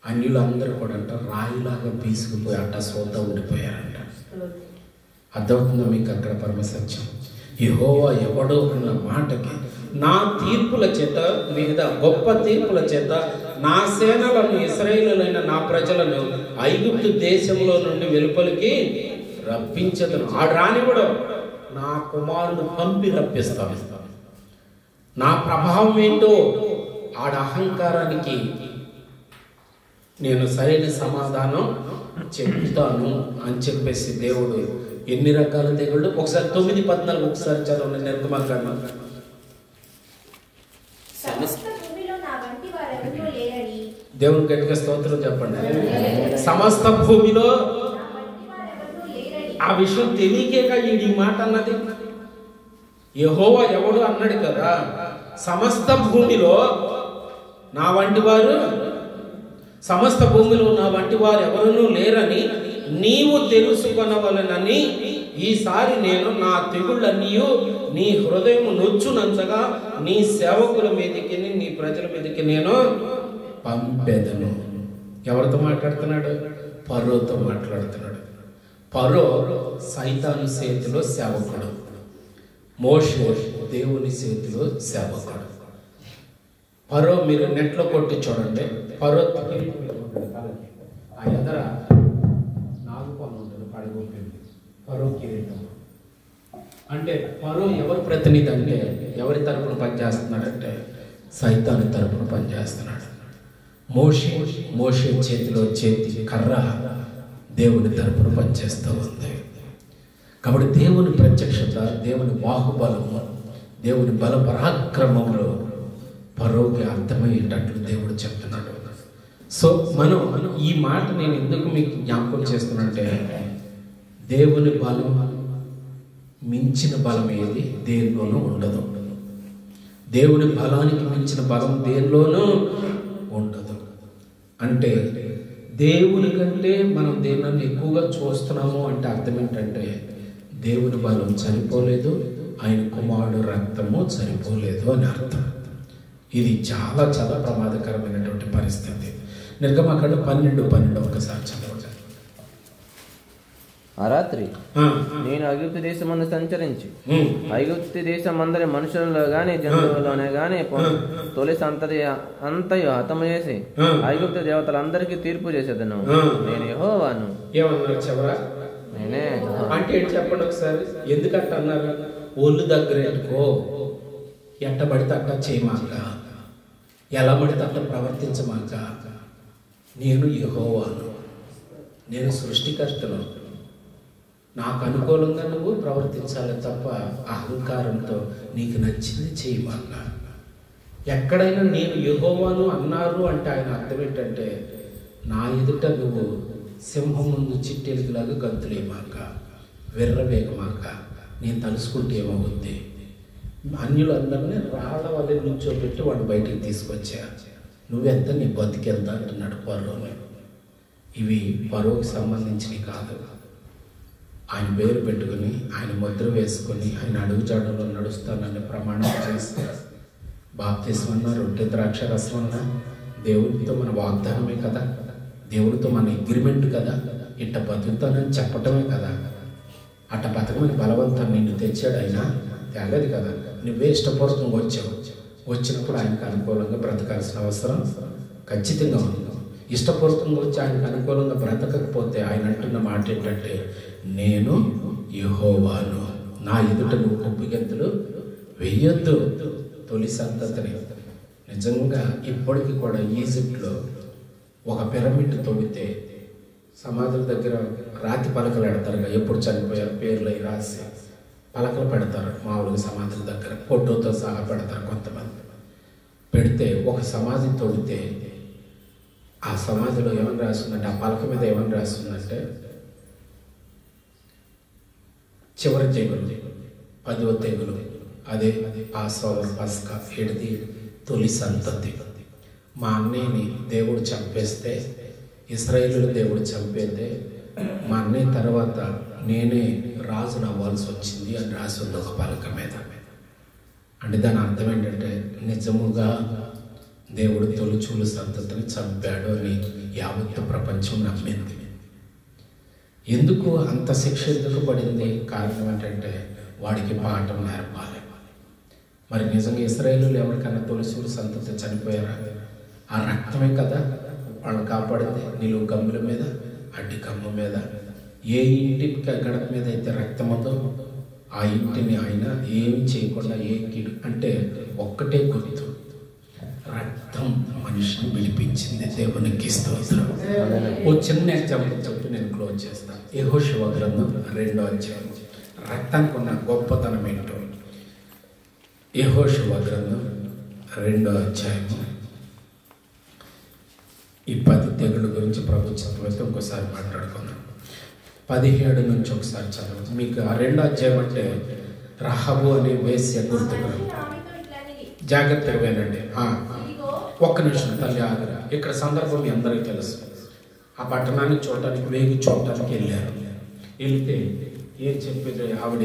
S1: అన్యులందరూ కూడా అంట రాయిలాగా బీసుకుపోయి అంట సోత ఉండిపోయారంట. అర్థమవుతుందో మీకు అక్కడ పరమసత్యం? యెహోవా ఎవడో అన్న మాటకి నా తీర్పుల చేత, మీద గొప్ప తీర్పుల చేత నా సేనలను, ఇశ్రాయేలులైన నా ప్రజలను ఐగుప్తు దేశంలో నుండి వెలుపలికి రప్పించదను. ఆడు రానివ్వడం, నా కుమారుడు పంపి రప్పిస్తాను. నా ప్రభావం ఏంటో ఆడ అహంకారానికి నేను సరైన సమాధానం చెప్తాను అని చెప్పేసి దేవుడు ఎన్ని రకాల తెగుళ్ళు, ఒకసారి 9:14 ఒకసారి చదవండి. నిర్గమకాండం. దేవుని గట్టిగా స్తోత్రం చెప్పండి. సమస్త భూమిలో ఆ విషయం తెలియకేగా ఈ మాట అన్నది. యెహోవా ఎవడు అన్నాడు కదా, సమస్త భూమిలో నా వంటి వారు, సమస్త భూమిలో నా వంటి వారు ఎవరునూ లేరని నీవు తెలుసుకొనవలెనని ఈసారి నేను నా తెగుళ్ళన్నీ నీ హృదయం నొచ్చునంతగా నీ సేవకుల మీదకి, నీ ప్రజల మీదకి నేను పంపెదను. ఎవరితో మాట్లాడుతున్నాడు? ఫరోతో మాట్లాడుతున్నాడు. ఫరో సైతాను చేతిలో సేవకుడు, మోషే దేవుని చేతిలో సేవకుడు. ఫరో మీరు నెట్లో కొట్టి చూడండి. ఫరో ఆ ఎదర నాగుపాము ఉంటుంది, పడగొప్పింది. ఫరో కిరీటం అంటే ఫరో ఎవరు ప్రతినిధి అంటే, ఎవరి తరపున పనిచేస్తున్నాడంటే సైతాను తరపున పనిచేస్తున్నాడు. మోషే చేతిలో చేతి కర్ర దేవుని తరపున పనిచేస్తూ ఉంది. కాబట్టి దేవుని ప్రత్యక్షత, దేవుని బాహుబలము, దేవుని బల పరాక్రమంలో ఫరోకి అర్థమయ్యేటట్లు దేవుడు చెప్తున్నాడు. సో మనం ఈ మాట నేను ఎందుకు మీకు జ్ఞాపకం చేస్తున్నంటే, దేవుని బలం మించిన బలం ఏది దేనిలోనూ ఉండదు. దేవుని బలానికి మించిన బలం దేనిలోనూ ఉండదు. అంటే దేవుని కంటే మనం దేనిని ఎక్కువగా చూస్తున్నాము అంటే అర్థం ఏంటంటే, దేవుని బలం చనిపోలేదు, ఆయన కుమారుడు రక్తము చనిపోలేదు అని అర్థం. ఇది చాలా చాలా ప్రమాదకరమైనటువంటి పరిస్థితి. నిర్గమకాండం 12:12 ఒకసారి చదవండి.
S3: ఆ రాత్రి నేను ఐగుప్తు దేశమందు సంచరించి ఐగుప్తు దేశం అందరి మనుషులలో గాని జంతువుల్లోనే గాని తొలి సంతతి అంతయు హతము చేసి ఐగుప్తు దేవతలందరికీ తీర్పు చేసేదను. నేను యెహోవాను.
S1: ఏమన్నారు చివరా?
S3: నేనే.
S1: అంటే ఏంటి చెప్పండి ఒకసారి. ఎందుకంటే అన్నారు, ఒళ్ళు దగ్గర పెట్టుకో, ఎట్టబడితే అట్ట చేయమాక, ఎలా పడితే అట్ట ప్రవర్తించమాక. నేను యెహోవాను, నేను సృష్టికర్తను. నాకు అనుకూలంగా నువ్వు ప్రవర్తించాలి తప్ప అహంకారంతో నీకు నచ్చింది చేయమాక. ఎక్కడైనా నేను యెహోవాను అన్నారు అంటే ఆయన అర్థం ఏంటంటే, నా ఎదుట నువ్వు సింహం ముందు చిట్టెలుగులాగా గంతులేమాక, విర్రవేగమాక. నేను తలుసుకుంటే ఏమవుద్ది? అన్యులందరినీ రాళ్ళ వల్ల నుంచోబెట్టి వాడు బయటికి తీసుకొచ్చా. నువ్వెంత, నీ బతికెంత అంటున్నాడు ఫరోని. ఇవి ఫరోకి సంబంధించినవి కాదు. ఆయన పేరు పెట్టుకుని, ఆయన ముద్ర వేసుకొని, ఆయన అడుగుజాడలో నడుస్తానని ప్రమాణం చేస్తే, బాప్తిస్మం అన్నా, రొట్టె ద్రాక్ష రసం అన్నా దేవుడితో మన వాగ్దానమే కదా, దేవుడితో మన అగ్రిమెంట్ కదా. ఇట్ట బతుకుతానని చెప్పటమే కదా. అట్ట బతకమని బలవంతం నిన్ను తెచ్చాడు ఆయన, తేలేదు కదా. నువ్వే ఇష్టపూర్వకంగా వచ్చావు. వచ్చినప్పుడు ఆయనకు అనుకూలంగా బ్రతకాల్సిన అవసరం ఖచ్చితంగా ఉంది. ఇష్టపూర్వకంగా వచ్చి ఆయనకు అనుకూలంగా బ్రతకకపోతే ఆయన అంటున్న మాట ఏంటంటే, నేను యెహోవాను, నా ఎదుట నువ్వు కొప్పిగంతులు వెయ్యొద్దు. తొలి సంతతిని నిజంగా ఇప్పటికీ కూడా ఈజిప్ట్లో ఒక పిరమిడ్ తవ్వితే సమాధుల దగ్గర రాతి పలకలు పెడతారుగా, ఎప్పుడు చనిపోయారు పేర్లు అవి రాసి పలకలు పెడతారు. మామూలుగా సమాధుల దగ్గర ఫోటోతో సహా పెడతారు కొంతమంది. పెడితే ఒక సమాధి తవ్వితే ఆ సమాధిలో ఏమని రాస్తుందంటే, ఆ పలక మీద ఏమని రాస్తుందంటే, చివరి తెగులు 10వ తెగులు, అదే పాస్ఓవర్ పస్కా, ఏడిది తొలి సంతతి. మా అన్నయ్యని దేవుడు చంపేస్తే, ఇశ్రాయేలు దేవుడు చంపేస్తే, మా అన్నయ్య తర్వాత నేనే రాజును అవ్వాల్సి వచ్చింది అని రాసి ఉంది ఒక పలక మీద. అంటే దాని అర్థం ఏంటంటే, నిజముగా దేవుడు తొలిచూలు సంతతిని చంపాడు అని యావత్తు ప్రపంచం నమ్మింది. ఎందుకు అంత శిక్ష ఎందుకు పడింది? కారణం ఏంటంటే వాడికి పాఠం నేర్పాలి. మరి నిజంగా ఇశ్రాయేలీయులు ఎవరికైనా తొలిసూరు సంతతి చనిపోయారా? ఆ రక్తమే కదా వాళ్ళు కాపాడింది. నిలువు గమ్ముల మీద, అడ్డి కమ్మ మీద, ఏ ఇంటి గడప మీద అయితే రక్తం ఉందో ఆ ఇంటిని ఆయన ఏమి చేయకుండా ఏ కీడు అంటే ఒక్కటే గుర్తు, రక్తం మనిషిని విడిపించింది. దేవునికి స్తోత్రం. ఓ చిన్న ఎగ్జాంపుల్ చెప్పి నేను క్లోజ్ చేస్తాను. యెహోషువ గ్రంథం 2వ అధ్యాయం. రక్తానికి ఉన్న గొప్పతనం ఏంటో యెహోషువ గ్రంథం 2వ అధ్యాయం. ఈ 10 తెగుళ్ళ గురించి ప్రభు చెప్పబోతే ఇంకోసారి మాట్లాడుకుందాం. 17 నుంచి ఒకసారి చదవండి. మీకు ఆ 2వ అధ్యాయం అంటే రహబు అనే వేశ్య గుర్తుకు జాగ్రత్తగా వినండి. ఒక్క నిమిషం తల్లి ఆగరా. ఇక్కడ సందర్భం మీ అందరికీ తెలుసు. ఆ పట్టణాన్ని చూడటానికి వేగి చూడటానికి వెళ్ళారు. వెళ్తే ఏం చెప్పేది ఆవిడ,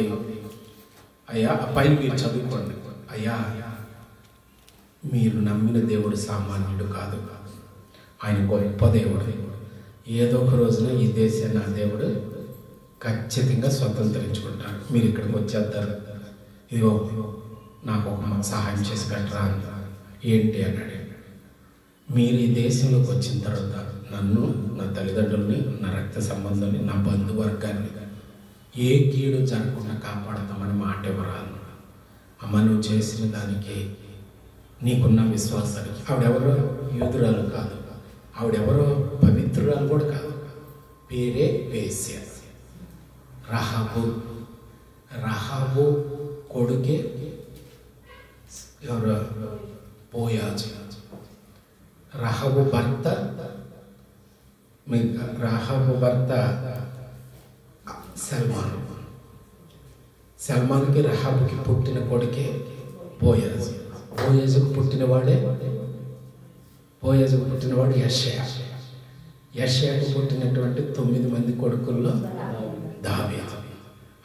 S1: అయ్యా పైన మీరు చదువుకోండి, అయ్యా మీరు నమ్మిన దేవుడు సామాన్యుడు కాదు, ఆయన గొప్ప దేవుడు. ఏదో ఒక రోజున ఈ దేశాన్ని ఆ దేవుడు ఖచ్చితంగా స్వతంత్రించుకుంటారు. మీరు ఇక్కడికి వచ్చేస్తారు, ఇదిగో నాకు ఒక సహాయం చేసి కట్టరా అన్న. ఏంటి అన్నాడు. మీరు ఈ దేశంలోకి వచ్చిన తర్వాత నన్ను, నా తల్లిదండ్రుల్ని, నా రక్త సంబంధాన్ని, నా బంధువర్గాన్ని ఏ కీడు జరగకుండా కాపాడతామని మాట ఇవ్వరాను. అమ్మ నువ్వు చేసిన దానికి, నీకున్న విశ్వాసానికి. ఆవిడెవరో యూదురాలు కాదు, ఆవిడెవరో పవిత్రురాలు కూడా కాదు, పేరే వేశ్య. రహాబు కొడుకే ఎవరు? బోయాజు. రహాబు భర్త సల్మాన్కి రహాబుకి పుట్టిన కొడుకే బోయాజు. బోయాజుకు పుట్టినవాడు యెషయాకు పుట్టినటువంటి 9 మంది కొడుకుల్లో దావీదు.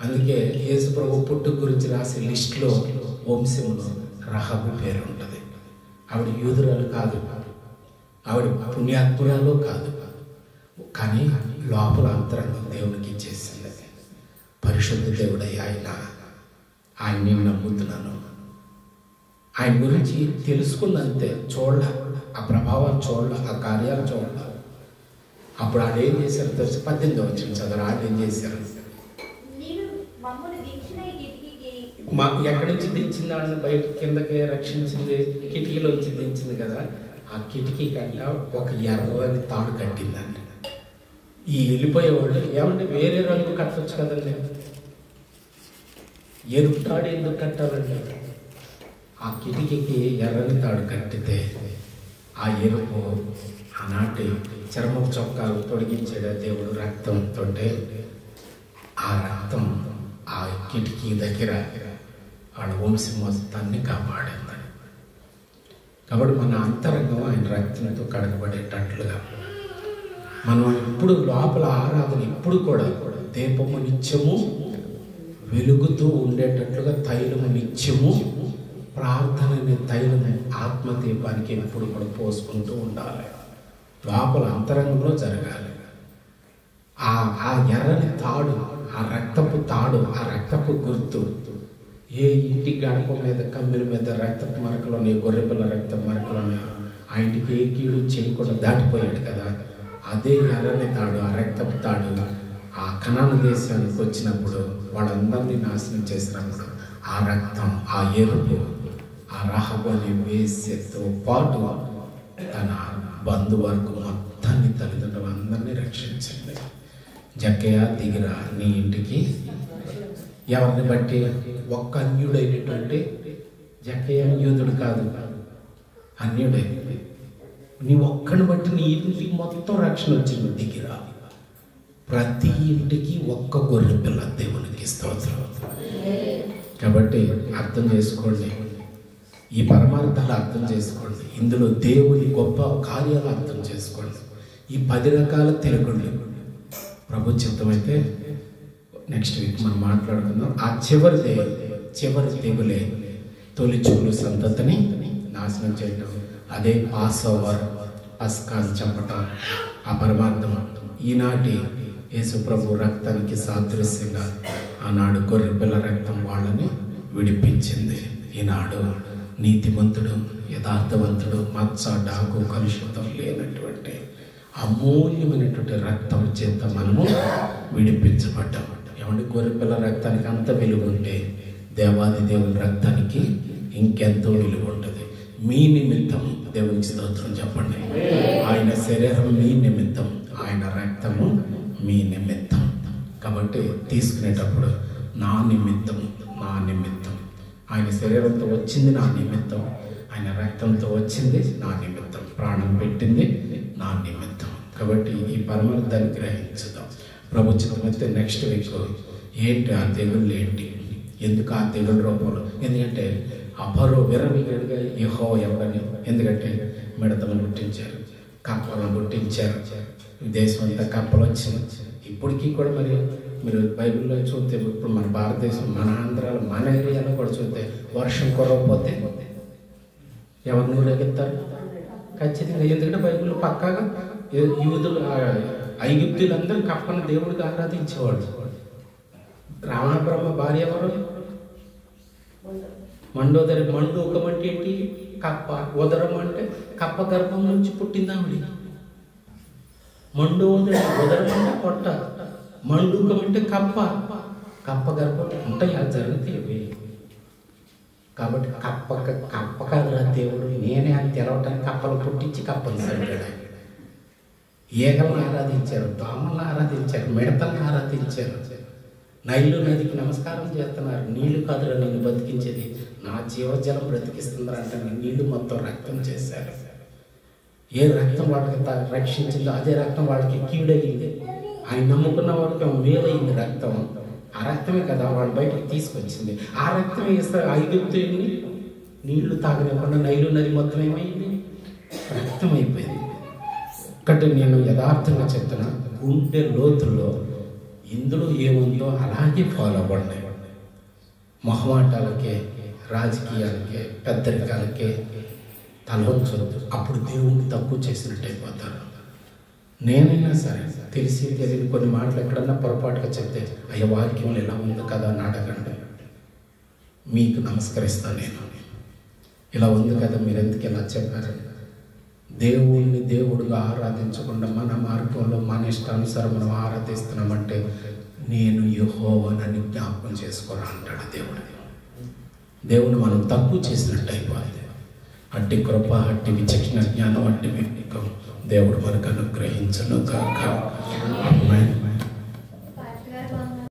S1: అందుకే యేసు ప్రభు పుట్టుక గురించి రాసే లిస్టులో వంశంలో రహాబు పేరు ఉంటుంది. ఆవిడ యూదురాలు కాదు, ఆవిడ పుణ్యాత్మురాలు కాదు, కానీ లోపల అంతరంగం దేవునికి ఇచ్చేసింది. పరిశుద్ధ దేవుడై ఆయన్ని నమ్ముతున్నాను, ఆయన గురించి తెలుసుకున్నంతే, చూడాల, ఆ ప్రభావాలు చూడాల, ఆ కార్యాలు చూడాల. అప్పుడు ఆడు ఏం చేశారు తెలిసి 18వ వచనం చదువు. ఆడు ఏం చేశారు? ఎక్కడి నుంచి దించింది? ఆడిని బయట కిందకి రక్షించింది, కిటికీలోంచి దించింది కదా. ఆ కిటికీ కంట ఒక ఎర్రని తాడు కట్టిందండి. ఈ వెళ్ళిపోయేవాళ్ళు ఏమంటే వేరే రంగు కట్టవచ్చు కదండి, ఎరుపు తాడు ఎందుకు కట్టాలండి? ఆ కిటికీకి ఎర్రని తాడు కట్టితే ఆ ఎరుపు ఆనాటి చర్మపు చొక్కాలు తొలగించాడు దేవుడు రక్తంతో. ఆ రక్తం ఆ కిటికీ దగ్గర వాళ్ళ వంశం మొత్తాన్ని కాపాడింది. కాబట్టి మన అంతరంగం ఆయన రక్తంతో కడగబడేటట్లుగా మనం ఇప్పుడు లోపల ఆరాధన ఇప్పుడు కూడా దీపము నిత్యము వెలుగుతూ ఉండేటట్లుగా తైలము నిత్యము, ప్రార్థన అనే తైలము ఆత్మదీపానికి ఎప్పుడు కూడా పోసుకుంటూ ఉండాలి. లోపల అంతరంగంలో జరగాలి. ఆ ఎర్రని తాడు, ఆ రక్తపు తాడు, ఆ రక్తపు గుర్తు ఏ ఇంటి గడప మీద, కమ్మిల మీద రక్తపు మరకలోనే, గొర్రెపిల్ల రక్తపు మరకలోనే ఆ ఇంటికి ఏ కీడు చేయకుండా దాటిపోయాడు కదా. అదే ఎర్రని తాడు, ఆ రక్తపు తాడు ఆ కనాను దేశానికి వచ్చినప్పుడు వాళ్ళందరినీ నాశనం చేసినప్పుడు ఆ రక్తం, ఆ ఎరుపు, ఆ రహబు అనే వేశ్యతో పాటు తన బంధువర్గం మొత్తాన్ని, తల్లిదండ్రులందరినీ రక్షించింది. జక్కయ్య దిగిరా నీ ఇంటికి. ఎవరిని బట్టి? ఒక్క అన్యుడైనటువంటి జక్కయ్య యూదుడు కాదు, అన్యుడే. నీ ఒక్కడిని బట్టి నీ ఇంటికి మొత్తం రక్షణ వచ్చింది. దిగిరా. ప్రతి ఇంటికి ఒక్క గొర్రె పిల్ల దేవునికి స్తోత్రం. కాబట్టి అర్థం చేసుకోండి, ఈ పరమార్థాలు అర్థం చేసుకోండి, ఇందులో దేవుని గొప్ప కార్యాలు అర్థం చేసుకోండి. ఈ 10 రకాల తెలుగుళ్ళు ప్రభు చిత్తమైతే నెక్స్ట్ వీక్ మనం మాట్లాడుకుందాం. ఆ చివరి తెగులే తొలి చూలు సంతతిని నాశనం చేయటం. అదే పాస్ ఓవర్, పస్కాలు చెప్పటం. ఆ పరమార్థం ఈనాటి యేసు ప్రభు రక్తానికి సాదృశ్యంగా ఆనాడు గొర్రెపిల్ల రక్తం వాళ్ళని విడిపించింది. ఈనాడు నీతిమంతుడు, యథార్థవంతుడు, మత్స, డాకు, కలుషితం లేనటువంటి అమూల్యమైనటువంటి రక్తం చేత మనము విడిపించబడ్డాం. ఏమంటే గొర్రెపిల్ల రక్తానికి అంత విలువ ఉంటే దేవాది దేవుని రక్తానికి ఇంకెంతో విలువ ఉంటుంది. మీ నిమిత్తం దేవునికి స్తోత్రం చెప్పండి. ఆయన శరీరం మీ నిమిత్తం, ఆయన రక్తము మీ నిమిత్తం. కాబట్టి తీసుకునేటప్పుడు నా నిమిత్తం, నా నిమిత్తం. ఆయన శరీరంతో వచ్చింది నా నిమిత్తం, ఆయన రక్తంతో వచ్చింది నా నిమిత్తం, ప్రాణం పెట్టింది నా నిమిత్తం. కాబట్టి ఈ పరమార్థాన్ని గ్రహించుదాం. ప్రభు చిత్తమైతే నెక్స్ట్ వీక్ ఏంటి ఆ తెగుళ్ళు ఏంటి, ఎందుకు ఆ తెగుళ్ళ రూపంలో, ఎందుకంటే అపరో విరవిగడిగా యెహోవా ఎవరని, ఎందుకంటే మిడతలను పుట్టించారు, కప్పలను పుట్టించారు, దేశం అంతా కప్పలు వచ్చింది. ఇప్పటికీ కూడా మరి మీరు బైబిల్లో చూస్తే, ఇప్పుడు మన భారతదేశం, మన ఆంధ్రాలో, మన ఏరియాలో కూడా చూస్తే వర్షం కురవకపోతే ఎవరిని ఊరేగిస్తారు ఖచ్చితంగా. ఎందుకంటే బైబిల్లో పక్కాగా యూదులు, ఐగుప్తులందరూ కప్పను దేవుడికి ఆరాధించేవాడు. రావణ బ్రహ్మ భార్య ఎవరు? మండోదరి. మండూకం అంటే ఏంటి? కప్ప. ఉదరం అంటే కప్ప గర్భం నుంచి పుట్టిందావిడి. మండోదరి, ఉదరం అంటే పొట్ట, మండూకం అంటే కప్ప, కప్ప గర్భం ఉంటాయి, అది జరుగుతాయి. కాబట్టి కప్ప కాదురా దేవుడు, నేనే అని తెరవటానికి కప్పలు పుట్టించి కప్పలు సరిగాడు. ఈగలను ఆరాధించారు, దోమలను ఆరాధించారు, మిడతలను ఆరాధించారు, నైలు నదికి నమస్కారం చేస్తున్నారు. నీళ్లు కాదురా నేను బతికించేది, నా జీవజలం బ్రతికిస్తుందా అంటే నీళ్లు మొత్తం రక్తం చేశారు. ఏ రక్తం వాళ్ళకి రక్షించిందో అదే రక్తం వాళ్ళకి కీడయింది. ఆయన నమ్ముకున్న వాళ్ళకి మేలైంది రక్తం. ఆ రక్తమే కదా వాళ్ళు బయటకు తీసుకొచ్చింది. ఆ రక్తమే ఇస్తారు. ఐగుప్తుని నీళ్లు తాగనివ్వకుండా నైలు నది మొత్తం ఏమైంది? రక్తం అయిపోయింది. ఒకటి నేను యథార్థంగా చెప్తున్నా, గుండె లోతుల్లో ఇందులో ఏముందో అలాగే ఫాలో అవ్వండి. మొహమాటాలకే, రాజకీయాలకే, పెద్దరికాలకే తలవంచొద్దు. అప్పుడు దేవుణ్ణి తక్కువ చేసినట్టు అయిపోతారు. నేనైనా సరే తెలిసి తెలియని కొన్ని మాటలు ఎక్కడన్నా పొరపాటుగా చెప్తే అయ్యా వాక్యంలో ఎలా ఉంది కదా అని అడగండి. మీకు నమస్కరిస్తాను. నేను ఇలా ఉంది కదా, మీరు ఎందుకు ఇలా చెప్పారు? దేవుణ్ణి దేవుడుగా ఆరాధించకుండా మన మార్గంలో మన ఇష్టానుసారం మనం ఆరాధిస్తున్నామంటే నేను యెహోవానని జ్ఞాపకం చేసుకోరా అంటాడు దేవుడు. దేవుని మనం తక్కువ చేసినట్టు అయిపోయింది. అట్టి కృప, అట్టి విచక్షణ జ్ఞానం, అట్టి వివేకం దేవుడు మనకు అనుగ్రహించును గాక. ఆమేన్.